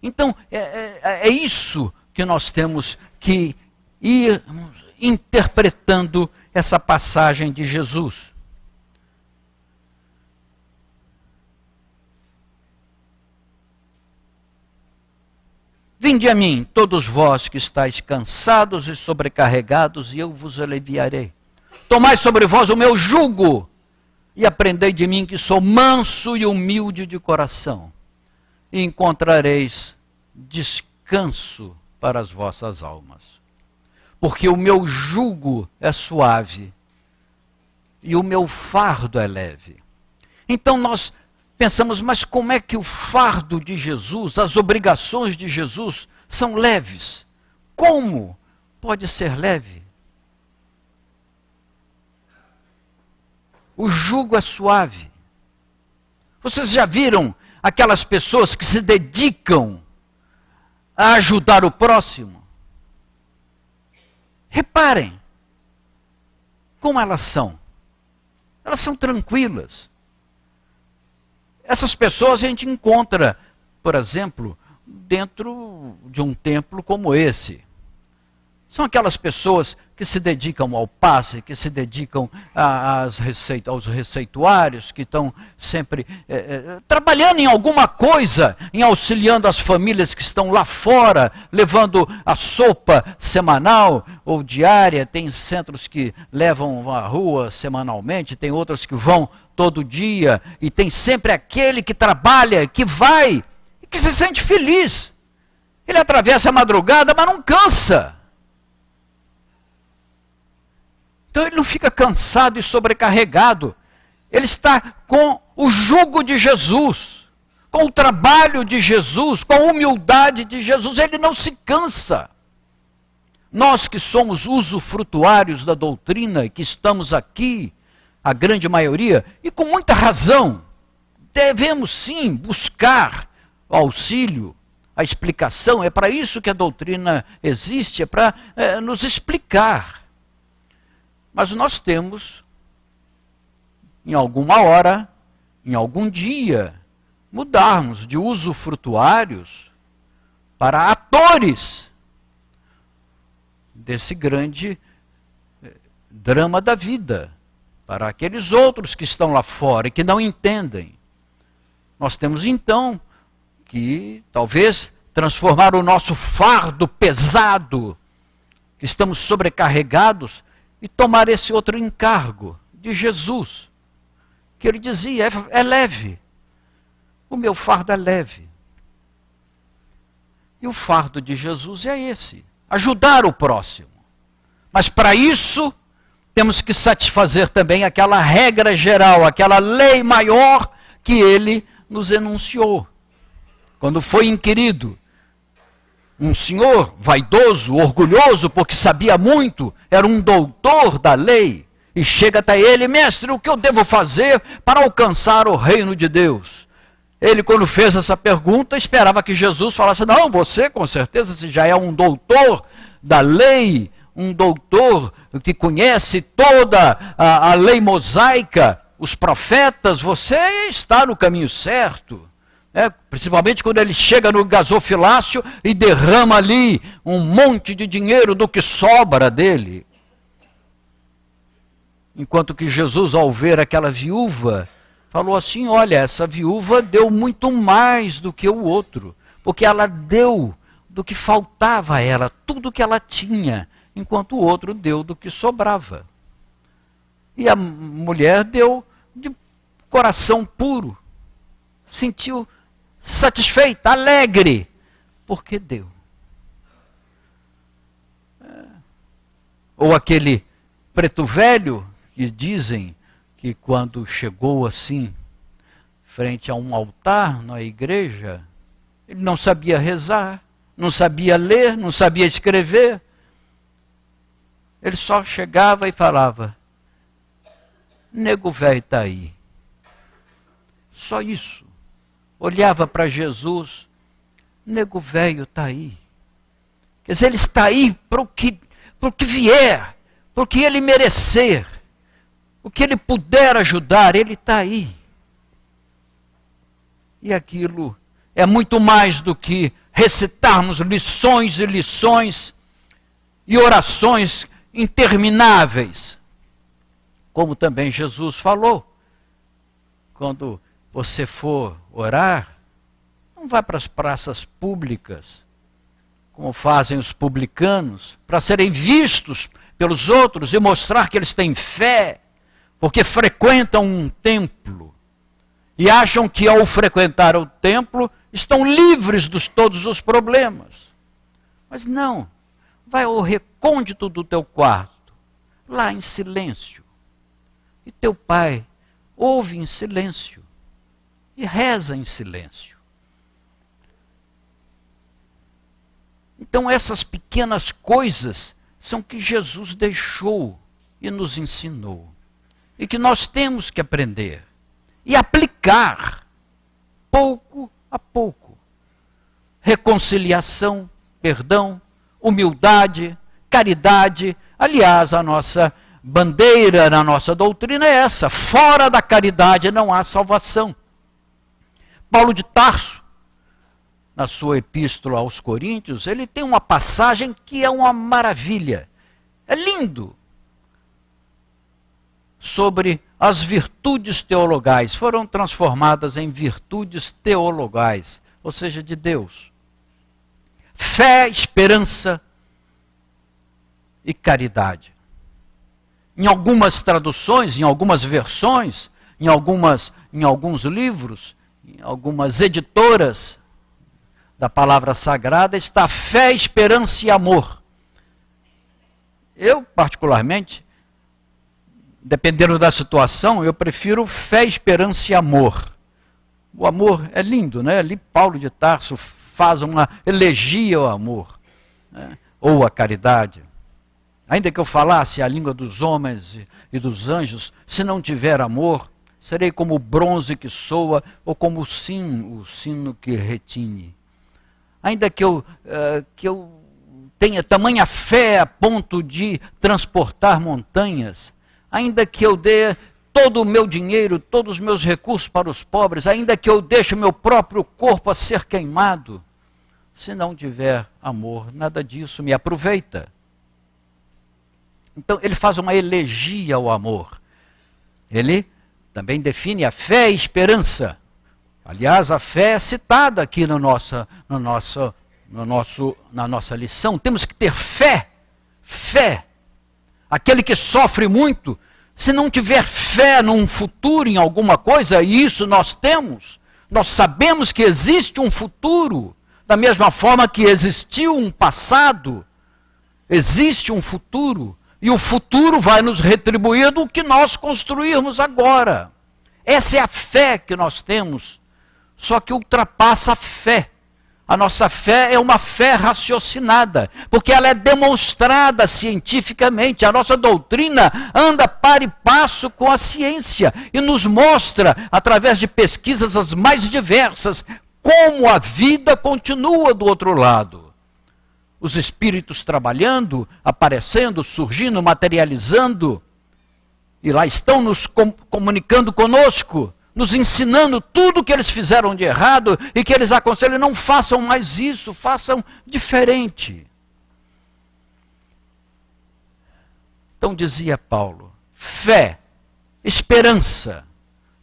Speaker 2: Então, é isso que nós temos que ir interpretando essa passagem de Jesus. Vinde a mim, todos vós que estáis cansados e sobrecarregados, e eu vos aliviarei. Tomai sobre vós o meu jugo, e aprendei de mim que sou manso e humilde de coração, e encontrareis descanso para as vossas almas. Porque o meu jugo é suave, e o meu fardo é leve. Então nós pensamos, mas como é que o fardo de Jesus, as obrigações de Jesus são leves? Como pode ser leve? O jugo é suave. Vocês já viram aquelas pessoas que se dedicam a ajudar o próximo? Reparem como elas são. Elas são tranquilas. Essas pessoas a gente encontra, por exemplo, dentro de um templo como esse. São aquelas pessoas que se dedicam ao passe, que se dedicam aos receituários, que estão sempre trabalhando em alguma coisa, em auxiliando as famílias que estão lá fora, levando a sopa semanal ou diária. Tem centros que levam à rua semanalmente, tem outros que vão todo dia, e tem sempre aquele que trabalha, que vai, e que se sente feliz. Ele atravessa a madrugada, mas não cansa. Então ele não fica cansado e sobrecarregado. Ele está com o jugo de Jesus, com o trabalho de Jesus, com a humildade de Jesus. Ele não se cansa. Nós que somos usufrutuários da doutrina, que estamos aqui, a grande maioria, e com muita razão, devemos sim buscar o auxílio, a explicação. É para isso que a doutrina existe, é para nos explicar. Mas nós temos, em alguma hora, em algum dia, mudarmos de usufrutuários para atores desse grande drama da vida, para aqueles outros que estão lá fora e que não entendem. Nós temos então que talvez transformar o nosso fardo pesado, que estamos sobrecarregados, e tomar esse outro encargo de Jesus, que ele dizia, é leve, o meu fardo é leve. E o fardo de Jesus é esse, ajudar o próximo. Mas para isso, temos que satisfazer também aquela regra geral, aquela lei maior que ele nos enunciou. Quando foi inquirido, um senhor vaidoso, orgulhoso, porque sabia muito, era um doutor da lei, e chega até ele, mestre, o que eu devo fazer para alcançar o reino de Deus? Ele, quando fez essa pergunta, esperava que Jesus falasse, não, você com certeza, se já é um doutor da lei, um doutor que conhece toda a lei mosaica, os profetas, você está no caminho certo. Principalmente quando ele chega no gasofilácio e derrama ali um monte de dinheiro do que sobra dele. Enquanto que Jesus, ao ver aquela viúva, falou assim, olha, essa viúva deu muito mais do que o outro, porque ela deu do que faltava a ela, tudo que ela tinha, enquanto o outro deu do que sobrava. E a mulher deu de coração puro, sentiu satisfeita, alegre, porque deu. Ou aquele preto velho que dizem que quando chegou assim, frente a um altar na igreja, ele não sabia rezar, não sabia ler, não sabia escrever. Ele só chegava e falava, nego velho está aí. Só isso. Olhava para Jesus, nego velho está aí. Quer dizer, ele está aí para o que vier, para o que ele merecer, o que ele puder ajudar, ele está aí. E aquilo é muito mais do que recitarmos lições e lições e orações intermináveis. Como também Jesus falou, quando você for orar, não vá para as praças públicas, como fazem os publicanos, para serem vistos pelos outros e mostrar que eles têm fé, porque frequentam um templo e acham que ao frequentar o templo estão livres de todos os problemas. Mas não, vai ao recôndito do teu quarto, lá em silêncio, e teu pai ouve em silêncio e reza em silêncio. Então essas pequenas coisas são que Jesus deixou e nos ensinou. E que nós temos que aprender e aplicar pouco a pouco. Reconciliação, perdão, humildade, caridade. Aliás, a nossa bandeira na nossa doutrina é essa. Fora da caridade não há salvação. Paulo de Tarso, na sua epístola aos Coríntios, ele tem uma passagem que é uma maravilha. É lindo. Sobre as virtudes teologais. Foram transformadas em virtudes teologais, ou seja, de Deus. Fé, esperança e caridade. Em algumas traduções, em algumas versões, em alguns livros, em algumas editoras da palavra sagrada, está fé, esperança e amor. Eu, particularmente, dependendo da situação, eu prefiro fé, esperança e amor. O amor é lindo, né? Ali Paulo de Tarso faz uma elegia ao amor, né? Ou à caridade. Ainda que eu falasse a língua dos homens e dos anjos, se não tiver amor, serei como o bronze que soa ou como o sino que retine. Ainda que eu tenha tamanha fé a ponto de transportar montanhas, ainda que eu dê todo o meu dinheiro, todos os meus recursos para os pobres, ainda que eu deixe o meu próprio corpo a ser queimado, se não tiver amor, nada disso me aproveita. Então ele faz uma elegia ao amor. Ele também define a fé e esperança. Aliás, a fé é citada aqui na nossa lição. Temos que ter fé. Fé. Aquele que sofre muito, se não tiver fé num futuro, em alguma coisa, e isso nós temos, nós sabemos que existe um futuro, da mesma forma que existiu um passado, existe um futuro, e o futuro vai nos retribuir do que nós construirmos agora. Essa é a fé que nós temos, só que ultrapassa a fé. A nossa fé é uma fé raciocinada, porque ela é demonstrada cientificamente. A nossa doutrina anda par e passo com a ciência e nos mostra, através de pesquisas as mais diversas, como a vida continua do outro lado. Os espíritos trabalhando, aparecendo, surgindo, materializando, e lá estão nos comunicando conosco, nos ensinando tudo o que eles fizeram de errado e que eles aconselham, não façam mais isso, façam diferente. Então dizia Paulo, fé, esperança,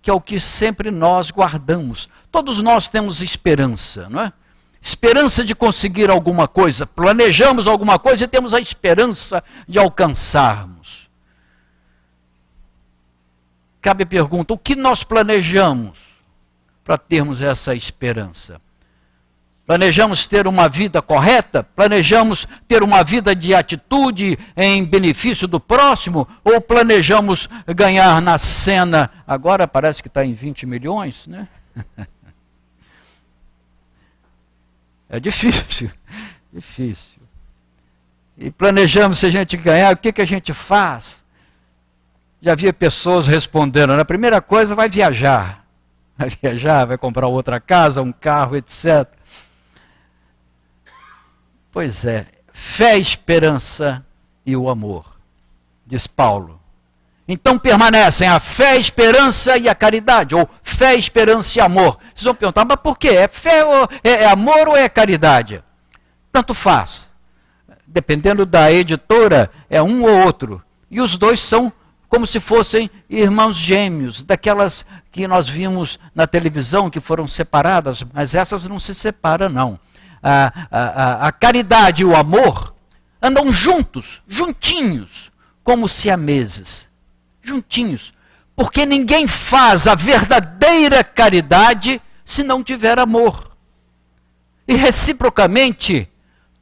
Speaker 2: que é o que sempre nós guardamos. Todos nós temos esperança, não é? Esperança de conseguir alguma coisa, planejamos alguma coisa e temos a esperança de alcançarmos. Cabe a pergunta, o que nós planejamos para termos essa esperança? Planejamos ter uma vida correta? Planejamos ter uma vida de atitude em benefício do próximo? Ou planejamos ganhar na cena, agora parece que está em 20 milhões, né? É difícil, difícil. E planejamos, se a gente ganhar, o que a gente faz? Já havia pessoas respondendo, a primeira coisa, vai viajar. Vai viajar, vai comprar outra casa, um carro, etc. Pois é, fé, esperança e o amor, diz Paulo. Então permanecem a fé, a esperança e a caridade, ou fé, esperança e amor. Vocês vão perguntar, mas por quê? É fé, é amor ou é caridade? Tanto faz. Dependendo da editora, é um ou outro. E os dois são como se fossem irmãos gêmeos, daquelas que nós vimos na televisão, que foram separadas, mas essas não se separam, não. A caridade e o amor andam juntos, juntinhos, como siameses. Juntinhos, porque ninguém faz a verdadeira caridade se não tiver amor. E reciprocamente,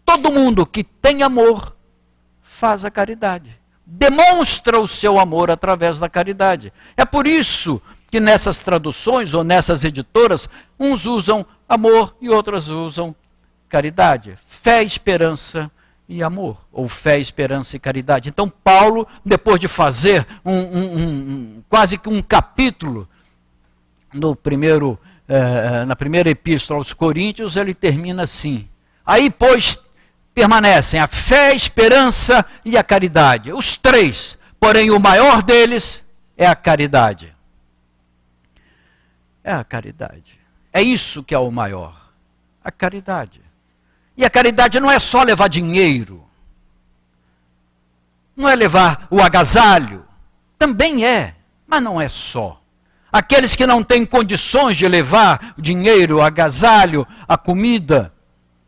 Speaker 2: todo mundo que tem amor faz a caridade. Demonstra o seu amor através da caridade. É por isso que nessas traduções ou nessas editoras, uns usam amor e outros usam caridade. Fé, esperança e amor, ou fé, esperança e caridade. Então Paulo, depois de fazer quase que um capítulo na primeira epístola aos Coríntios, ele termina assim: aí, pois, permanecem a fé, a esperança e a caridade. Os três, porém o maior deles é a caridade. É a caridade. É isso que é o maior, a caridade. E a caridade não é só levar dinheiro. Não é levar o agasalho? Também é, mas não é só. Aqueles que não têm condições de levar o dinheiro, o agasalho, a comida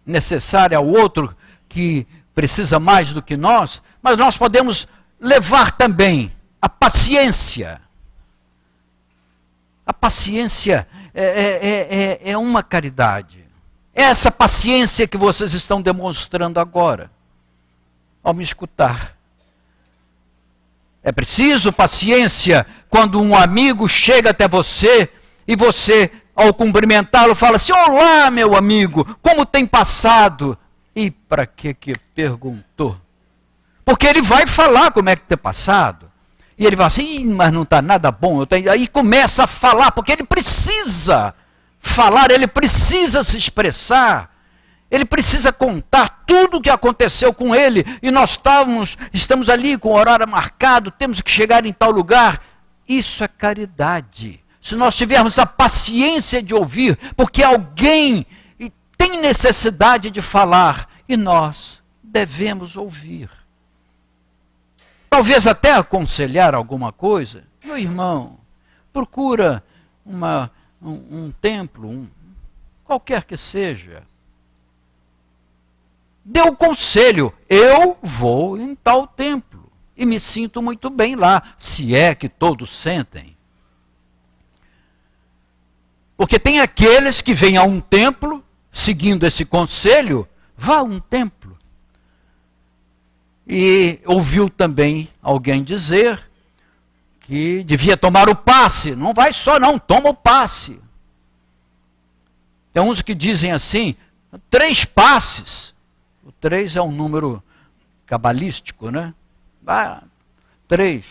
Speaker 2: necessária ao outro que precisa mais do que nós, mas nós podemos levar também a paciência. A paciência é uma caridade. É essa paciência que vocês estão demonstrando agora, ao me escutar. É preciso paciência quando um amigo chega até você e você, ao cumprimentá-lo, fala assim: olá, meu amigo, como tem passado? E para que perguntou? Porque ele vai falar como é que tem passado. E ele vai assim: mas não está nada bom. Aí começa a falar, porque ele precisa falar, ele precisa se expressar. Ele precisa contar tudo o que aconteceu com ele. E nós estamos ali com o horário marcado, temos que chegar em tal lugar. Isso é caridade. Se nós tivermos a paciência de ouvir, porque alguém tem necessidade de falar, e nós devemos ouvir. Talvez até aconselhar alguma coisa. Meu irmão, procura um templo, qualquer que seja. Dê o conselho: eu vou em tal templo e me sinto muito bem lá, se é que todos sentem. Porque tem aqueles que vêm a um templo, seguindo esse conselho, vá a um templo. E ouviu também alguém dizer que devia tomar o passe. Não vai só não, toma o passe. Tem uns que dizem assim: 3 passes. O 3 é um número cabalístico, né? 3.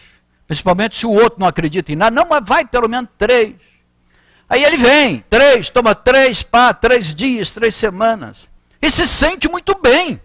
Speaker 2: Principalmente se o outro não acredita em nada. Não, mas vai pelo menos 3. Aí ele vem, 3, toma 3 dias, 3 semanas. E se sente muito bem.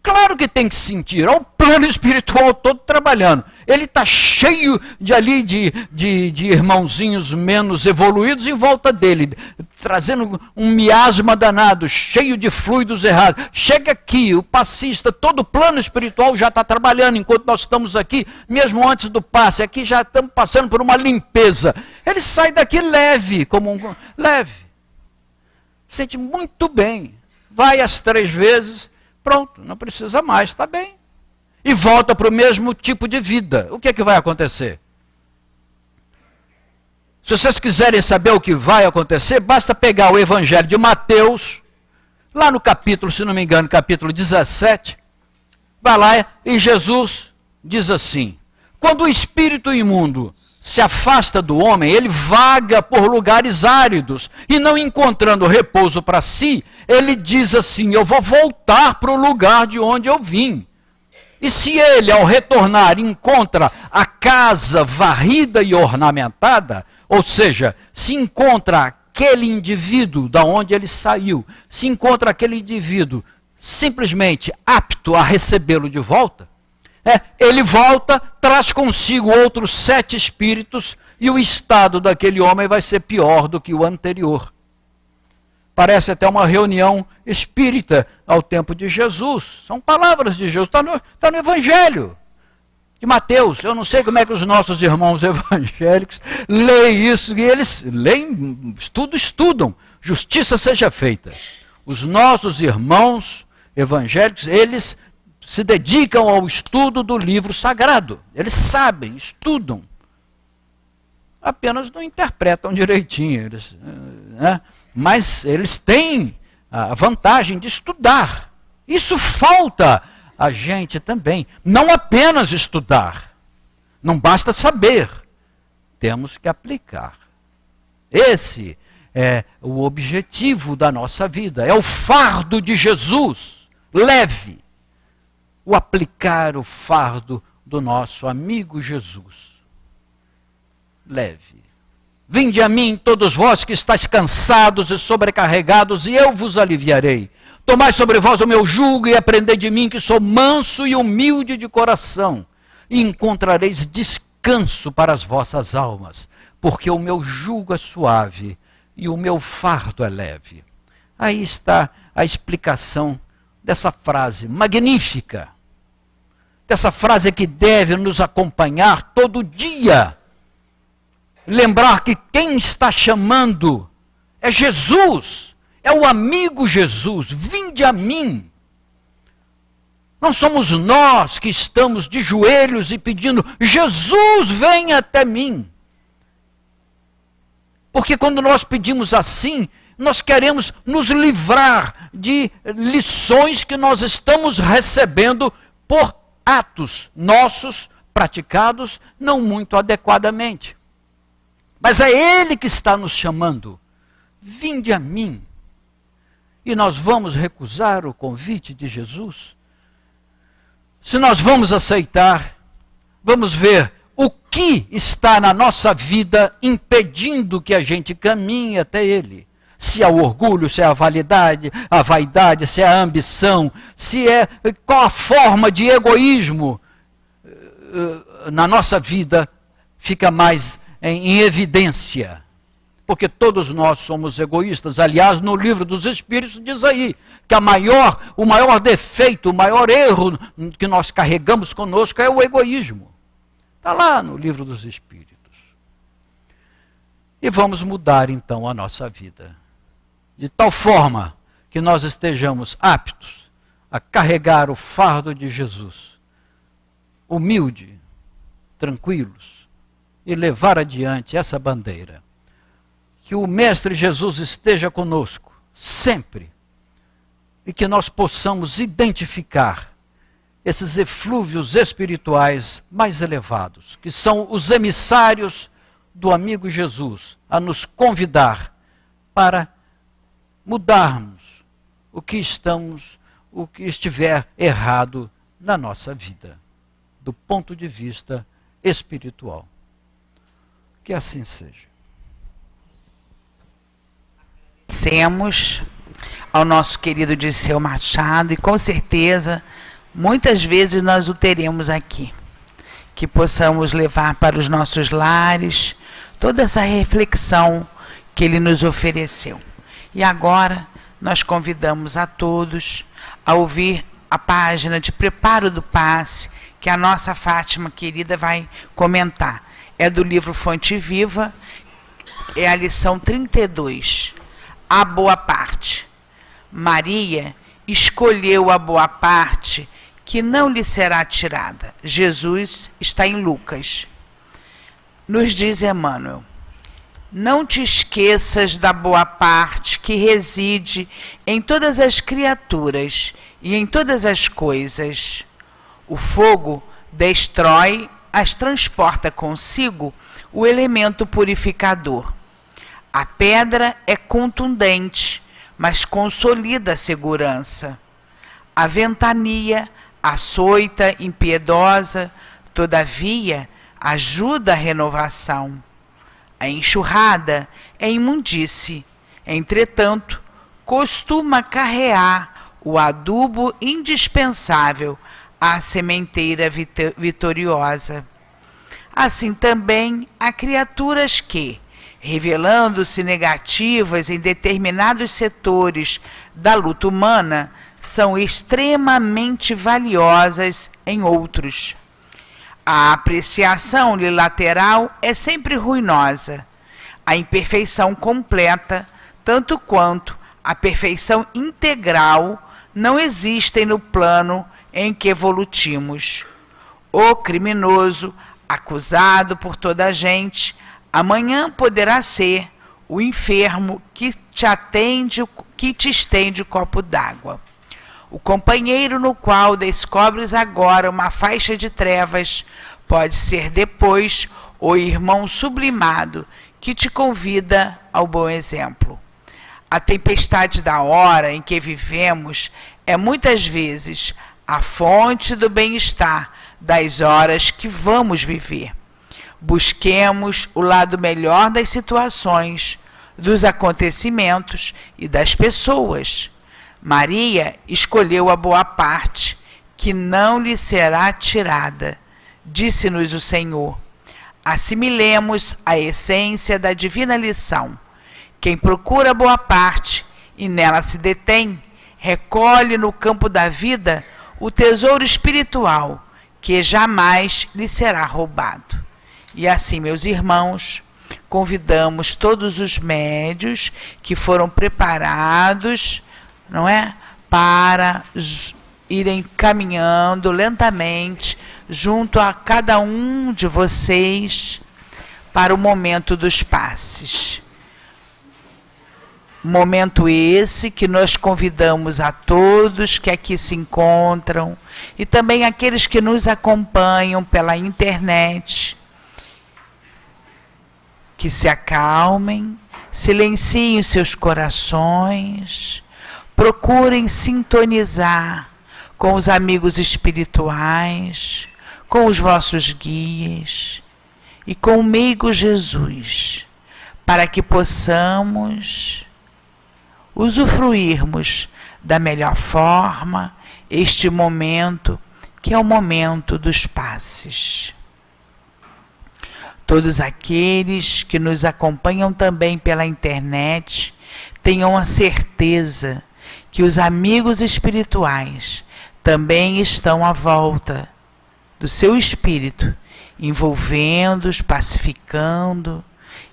Speaker 2: Claro que tem que sentir, olha o plano espiritual todo trabalhando. Ele está cheio de irmãozinhos menos evoluídos em volta dele, trazendo um miasma danado, cheio de fluidos errados. Chega aqui, o passista, todo o plano espiritual já está trabalhando, enquanto nós estamos aqui, mesmo antes do passe, aqui já estamos passando por uma limpeza. Ele sai daqui leve, leve. Sente muito bem. Vai as 3 vezes. Pronto, não precisa mais, está bem. E volta para o mesmo tipo de vida. O que é que vai acontecer? Se vocês quiserem saber o que vai acontecer, basta pegar o Evangelho de Mateus, lá no capítulo, se não me engano, capítulo 17, vai lá e Jesus diz assim: quando o espírito imundo se afasta do homem, ele vaga por lugares áridos e não encontrando repouso para si, ele diz assim: eu vou voltar para o lugar de onde eu vim. E se ele, ao retornar, encontra a casa varrida e ornamentada, ou seja, se encontra aquele indivíduo da onde ele saiu, se encontra aquele indivíduo simplesmente apto a recebê-lo de volta, ele volta, traz consigo outros 7 espíritos e o estado daquele homem vai ser pior do que o anterior. Parece até uma reunião espírita ao tempo de Jesus. São palavras de Jesus, está no Evangelho de Mateus. Eu não sei como é que os nossos irmãos evangélicos leem isso, e eles leem, estudam. Justiça seja feita. Os nossos irmãos evangélicos, eles se dedicam ao estudo do livro sagrado. Eles sabem, estudam. Apenas não interpretam direitinho. Mas eles têm a vantagem de estudar. Isso falta a gente também. Não apenas estudar. Não basta saber. Temos que aplicar. Esse é o objetivo da nossa vida. É o fardo de Jesus. Leve. O aplicar o fardo do nosso amigo Jesus. Leve. Vinde a mim, todos vós que estáis cansados e sobrecarregados, e eu vos aliviarei. Tomai sobre vós o meu jugo e aprendei de mim, que sou manso e humilde de coração, e encontrareis descanso para as vossas almas, porque o meu jugo é suave e o meu fardo é leve. Aí está a explicação dessa frase magnífica. Essa frase é que deve nos acompanhar todo dia. Lembrar que quem está chamando é Jesus, é o amigo Jesus. Vinde a mim. Não somos nós que estamos de joelhos e pedindo, Jesus, venha até mim. Porque quando nós pedimos assim, nós queremos nos livrar de lições que nós estamos recebendo por atos nossos praticados não muito adequadamente. Mas é Ele que está nos chamando. Vinde a mim. E nós vamos recusar o convite de Jesus? Se nós vamos aceitar, vamos ver o que está na nossa vida impedindo que a gente caminhe até Ele. Se é o orgulho, se é a vaidade, se é a ambição, se é qual a forma de egoísmo na nossa vida fica mais em evidência. Porque todos nós somos egoístas. Aliás, no livro dos Espíritos diz aí que o maior defeito, o maior erro que nós carregamos conosco é o egoísmo. Está lá no livro dos Espíritos. E vamos mudar então a nossa vida. De tal forma que nós estejamos aptos a carregar o fardo de Jesus, humilde, tranquilos, e levar adiante essa bandeira. Que o Mestre Jesus esteja conosco, sempre, e que nós possamos identificar esses eflúvios espirituais mais elevados, que são os emissários do amigo Jesus, a nos convidar para mudarmos o que estiver errado na nossa vida, do ponto de vista espiritual. Que assim seja.
Speaker 1: Agradecemos ao nosso querido Dirceu Machado e com certeza muitas vezes nós o teremos aqui. Que possamos levar para os nossos lares toda essa reflexão que ele nos ofereceu. E agora nós convidamos a todos a ouvir a página de Preparo do Passe, que a nossa Fátima querida vai comentar. É do livro Fonte Viva, é a lição 32, a boa parte. Maria escolheu a boa parte que não lhe será tirada. Jesus está em Lucas. Nos diz Emmanuel: não te esqueças da boa parte que reside em todas as criaturas e em todas as coisas. O fogo destrói, as transporta consigo o elemento purificador. A pedra é contundente, mas consolida a segurança. A ventania, açoita, impiedosa, todavia, ajuda a renovação. A enxurrada é imundície, entretanto, costuma carrear o adubo indispensável à sementeira vitoriosa. Assim também há criaturas que, revelando-se negativas em determinados setores da luta humana, são extremamente valiosas em outros. A apreciação unilateral é sempre ruinosa. A imperfeição completa, tanto quanto a perfeição integral, não existem no plano em que evolutimos. O criminoso, acusado por toda a gente, amanhã poderá ser o enfermo que te estende o copo d'água. O companheiro no qual descobres agora uma faixa de trevas pode ser depois o irmão sublimado que te convida ao bom exemplo. A tempestade da hora em que vivemos é muitas vezes a fonte do bem-estar das horas que vamos viver. Busquemos o lado melhor das situações, dos acontecimentos e das pessoas. Maria escolheu a boa parte, que não lhe será tirada. Disse-nos o Senhor. Assimilemos a essência da divina lição. Quem procura a boa parte e nela se detém, recolhe no campo da vida o tesouro espiritual que jamais lhe será roubado. E assim, meus irmãos, convidamos todos os médios que foram preparados, não é, para irem caminhando lentamente junto a cada um de vocês para o momento dos passes. Momento esse que nós convidamos a todos que aqui se encontram e também aqueles que nos acompanham pela internet, que se acalmem, silenciem os seus corações, procurem sintonizar com os amigos espirituais, com os vossos guias e com o meigo Jesus, para que possamos usufruirmos da melhor forma este momento, que é o momento dos passes. Todos aqueles que nos acompanham também pela internet tenham a certeza que os amigos espirituais também estão à volta do seu espírito, envolvendo-os, pacificando,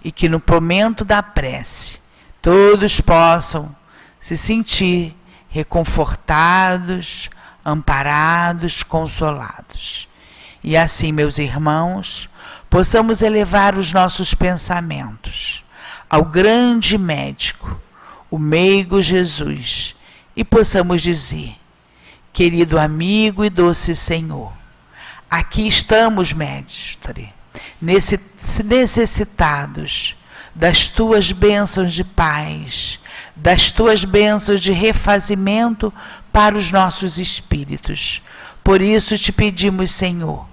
Speaker 1: e que no momento da prece todos possam se sentir reconfortados, amparados, consolados. E assim, meus irmãos, possamos elevar os nossos pensamentos ao grande médico, o meigo Jesus, e possamos dizer: querido amigo e doce Senhor, aqui estamos, Mestre, necessitados das tuas bênçãos de paz, das tuas bênçãos de refazimento para os nossos espíritos. Por isso te pedimos, Senhor,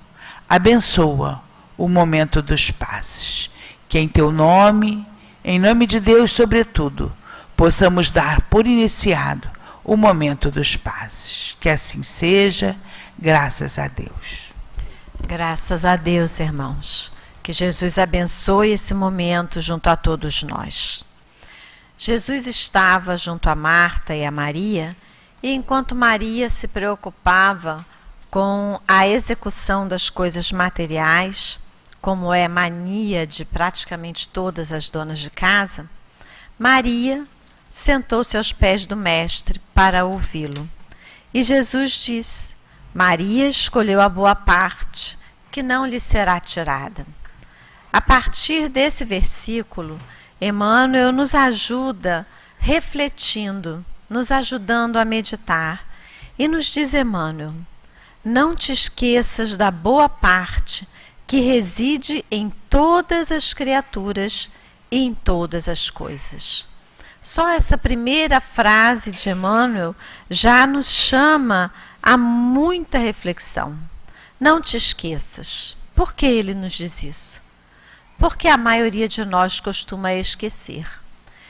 Speaker 1: abençoa o momento dos passes, que em teu nome, em nome de Deus sobretudo, possamos dar por iniciado o momento dos passes. Que assim seja, graças a Deus.
Speaker 3: Graças a Deus, irmãos. Que Jesus abençoe esse momento junto a todos nós. Jesus estava junto a Marta e a Maria, e enquanto Maria se preocupava com a execução das coisas materiais, como é mania de praticamente todas as donas de casa, Maria sentou-se aos pés do Mestre para ouvi-lo. E Jesus disse: Maria escolheu a boa parte, que não lhe será tirada. A partir desse versículo, Emmanuel nos ajuda refletindo, nos ajudando a meditar. E nos diz Emmanuel: não te esqueças da boa parte que reside em todas as criaturas e em todas as coisas. Só essa primeira frase de Emmanuel já nos chama a muita reflexão. Não te esqueças. Por que ele nos diz isso? Porque a maioria de nós costuma esquecer.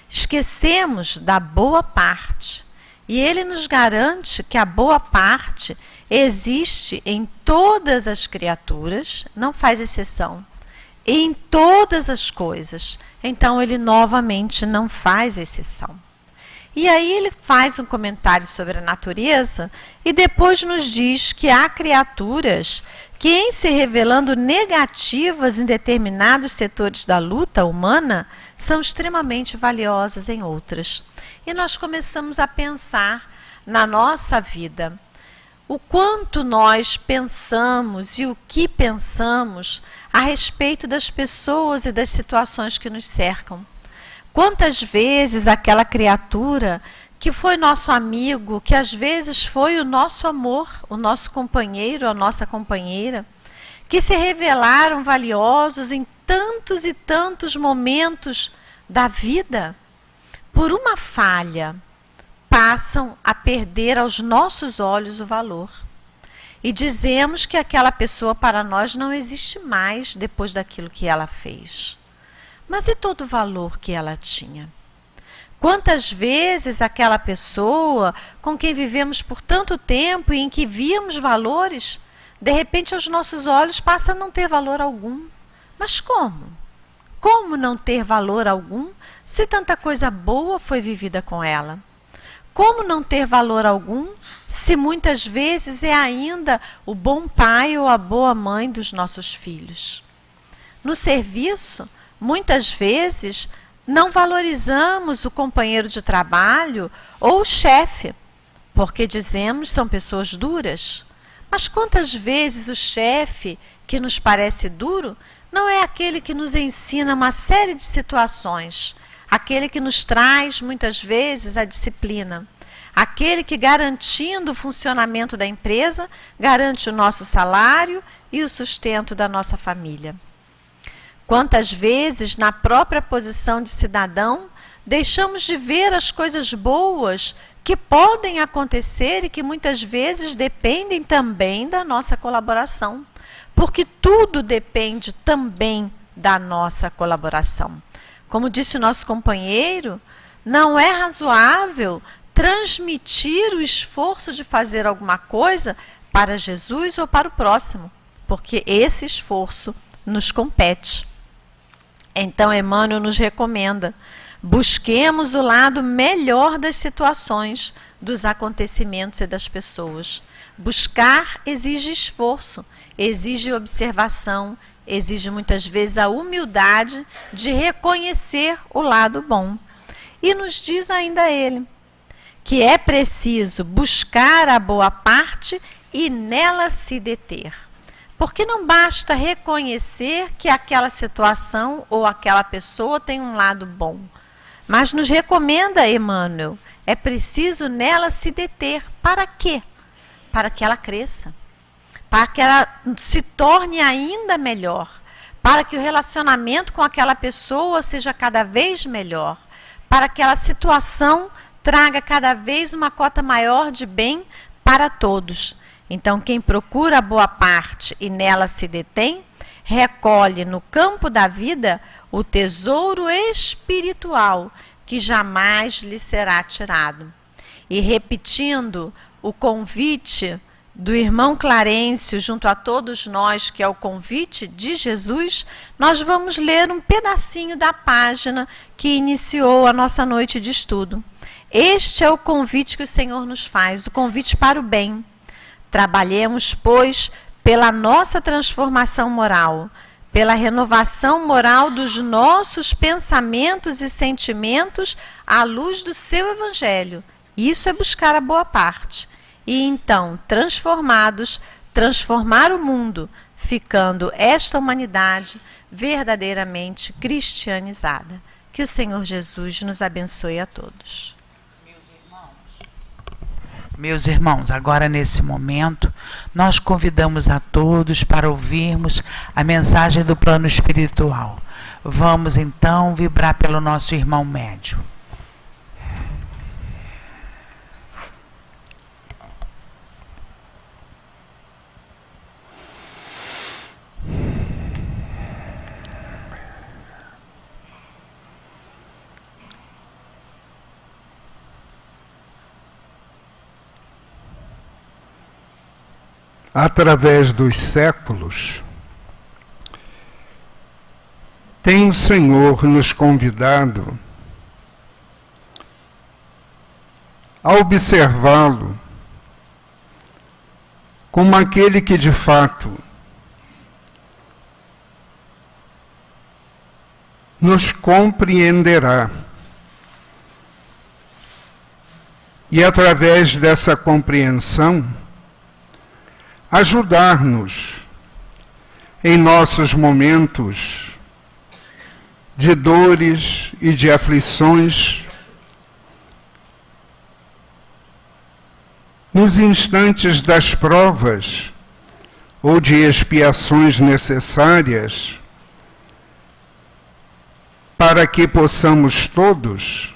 Speaker 3: Esquecemos da boa parte. E ele nos garante que a boa parte existe em todas as criaturas, não faz exceção, e em todas as coisas. Então ele novamente não faz exceção. E aí ele faz um comentário sobre a natureza e depois nos diz que há criaturas que, em se revelando negativas em determinados setores da luta humana, são extremamente valiosas em outras. E nós começamos a pensar na nossa vida o quanto nós pensamos e o que pensamos a respeito das pessoas e das situações que nos cercam. Quantas vezes aquela criatura que foi nosso amigo, que às vezes foi o nosso amor, o nosso companheiro, a nossa companheira, que se revelaram valiosos em tantos e tantos momentos da vida, por uma falha, passam a perder aos nossos olhos o valor. E dizemos que aquela pessoa para nós não existe mais depois daquilo que ela fez. Mas e todo o valor que ela tinha? Quantas vezes aquela pessoa com quem vivemos por tanto tempo e em que víamos valores, de repente aos nossos olhos passa a não ter valor algum. Mas como? Como não ter valor algum se tanta coisa boa foi vivida com ela? como não ter valor algum, se muitas vezes é ainda o bom pai ou a boa mãe dos nossos filhos? No serviço, muitas vezes, não valorizamos o companheiro de trabalho ou o chefe, porque dizemos são pessoas duras. Mas quantas vezes o chefe, que nos parece duro, não é aquele que nos ensina uma série de situações, aquele que nos traz, muitas vezes, a disciplina, aquele que, garantindo o funcionamento da empresa, garante o nosso salário e o sustento da nossa família. Quantas vezes, na própria posição de cidadão, deixamos de ver as coisas boas que podem acontecer e que muitas vezes dependem também da nossa colaboração, porque tudo depende também da nossa colaboração. Como disse o nosso companheiro, não é razoável transmitir o esforço de fazer alguma coisa para Jesus ou para o próximo, porque esse esforço nos compete. Então, Emmanuel nos recomenda: busquemos o lado melhor das situações, dos acontecimentos e das pessoas. Buscar exige esforço, exige observação, exige muitas vezes a humildade de reconhecer o lado bom. E nos diz ainda ele que é preciso buscar a boa parte e nela se deter. Porque não basta reconhecer que aquela situação ou aquela pessoa tem um lado bom. Mas nos recomenda Emmanuel, é preciso nela se deter. Para quê? Para que ela cresça. Para que ela se torne ainda melhor. Para que o relacionamento com aquela pessoa seja cada vez melhor. Para que aquela situação traga cada vez uma cota maior de bem para todos. Então, quem procura a boa parte e nela se detém, recolhe no campo da vida o tesouro espiritual que jamais lhe será tirado. E repetindo o convite do irmão Clarencio junto a todos nós, que é o convite de Jesus, nós vamos ler um pedacinho da página que iniciou a nossa noite de estudo. Este é o convite que o Senhor nos faz, o convite para o bem. Trabalhemos, pois, pela nossa transformação moral, pela renovação moral dos nossos pensamentos e sentimentos à luz do seu Evangelho. Isso é buscar a boa parte. E então, transformados, transformar o mundo, ficando esta humanidade verdadeiramente cristianizada. Que o Senhor Jesus nos abençoe a todos.
Speaker 1: Meus irmãos, agora nesse momento, nós convidamos a todos para ouvirmos a mensagem do plano espiritual. Vamos então vibrar pelo nosso irmão médio.
Speaker 4: Através dos séculos, tem o Senhor nos convidado a observá-lo como aquele que de fato nos compreenderá. E através dessa compreensão, ajudar-nos em nossos momentos de dores e de aflições, nos instantes das provas ou de expiações necessárias, para que possamos todos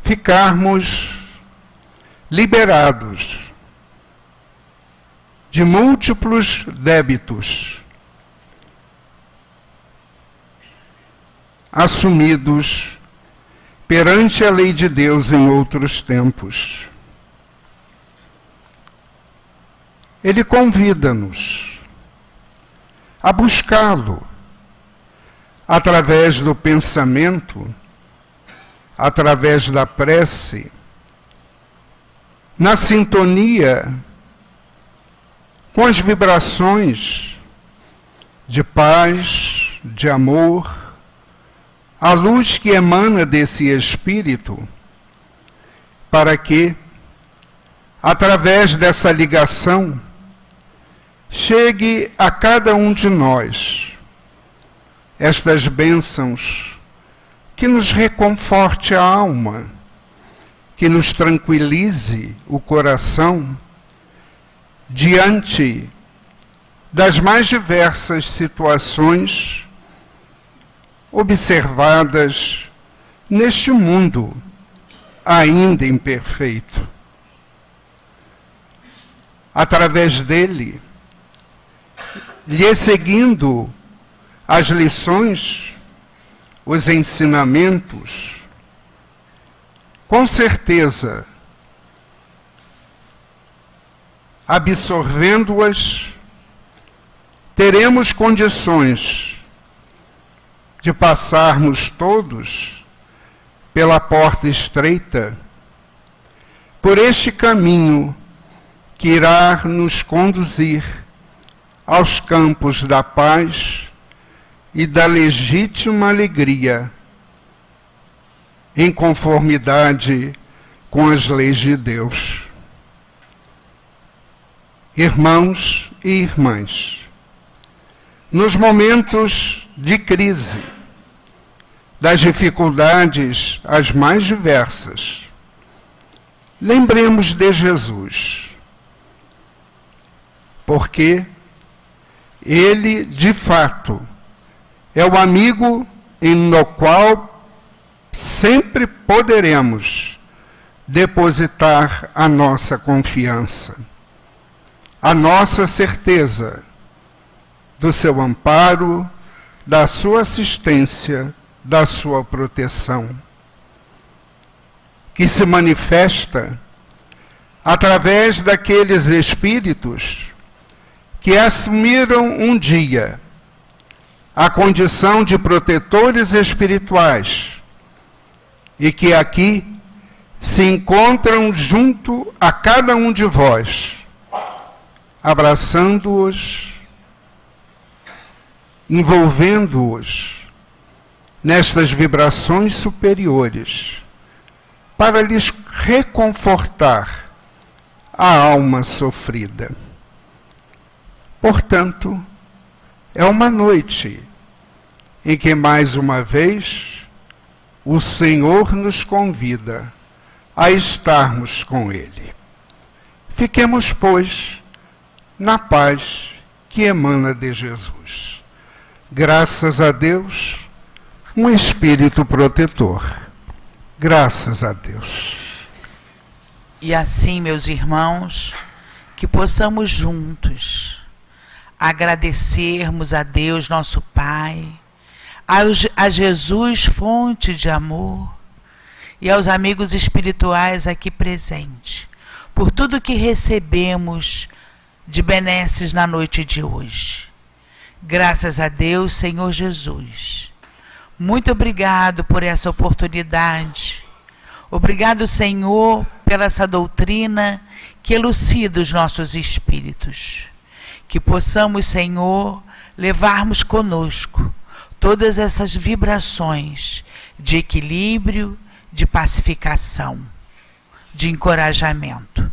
Speaker 4: ficarmos liberados de múltiplos débitos assumidos perante a lei de Deus em outros tempos. Ele convida-nos a buscá-lo através do pensamento, através da prece, na sintonia com as vibrações de paz, de amor, a luz que emana desse Espírito, para que, através dessa ligação, chegue a cada um de nós estas bênçãos que nos reconforte a alma, que nos tranquilize o coração diante das mais diversas situações observadas neste mundo ainda imperfeito. Através dele, lhe seguindo as lições, os ensinamentos, com certeza, absorvendo-as, teremos condições de passarmos todos pela porta estreita, por este caminho que irá nos conduzir aos campos da paz e da legítima alegria, em conformidade com as leis de Deus. Irmãos e irmãs, nos momentos de crise, das dificuldades as mais diversas, lembremos de Jesus, porque ele, de fato, é o amigo no qual sempre poderemos depositar a nossa confiança, a nossa certeza do seu amparo, da sua assistência, da sua proteção, que se manifesta através daqueles espíritos que assumiram um dia a condição de protetores espirituais e que aqui se encontram junto a cada um de vós, abraçando-os, envolvendo-os nestas vibrações superiores, para lhes reconfortar a alma sofrida. Portanto, é uma noite em que, mais uma vez, o Senhor nos convida a estarmos com Ele. Fiquemos, pois, na paz que emana de Jesus. Graças a Deus, um Espírito protetor. Graças a Deus.
Speaker 1: E assim, meus irmãos, que possamos juntos agradecermos a Deus, nosso Pai, a Jesus, fonte de amor, e aos amigos espirituais aqui presentes, por tudo que recebemos de benesses na noite de hoje. Graças a Deus, Senhor Jesus. Muito obrigado por essa oportunidade. Obrigado, Senhor, pela essa doutrina que elucida os nossos espíritos. Que possamos, Senhor, levarmos conosco todas essas vibrações de equilíbrio, de pacificação, de encorajamento.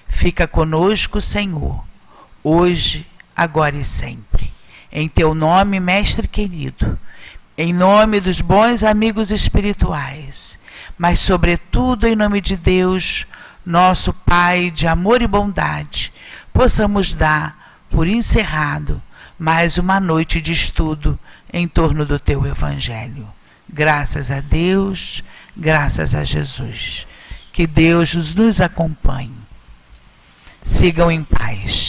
Speaker 1: Fica conosco, Senhor, hoje, agora e sempre. Em teu nome, Mestre querido, em nome dos bons amigos espirituais, mas sobretudo em nome de Deus, nosso Pai de amor e bondade, possamos dar por encerrado mais uma noite de estudo em torno do teu Evangelho. Graças a Deus, graças a Jesus. Que Deus nos acompanhe. Sigam em paz.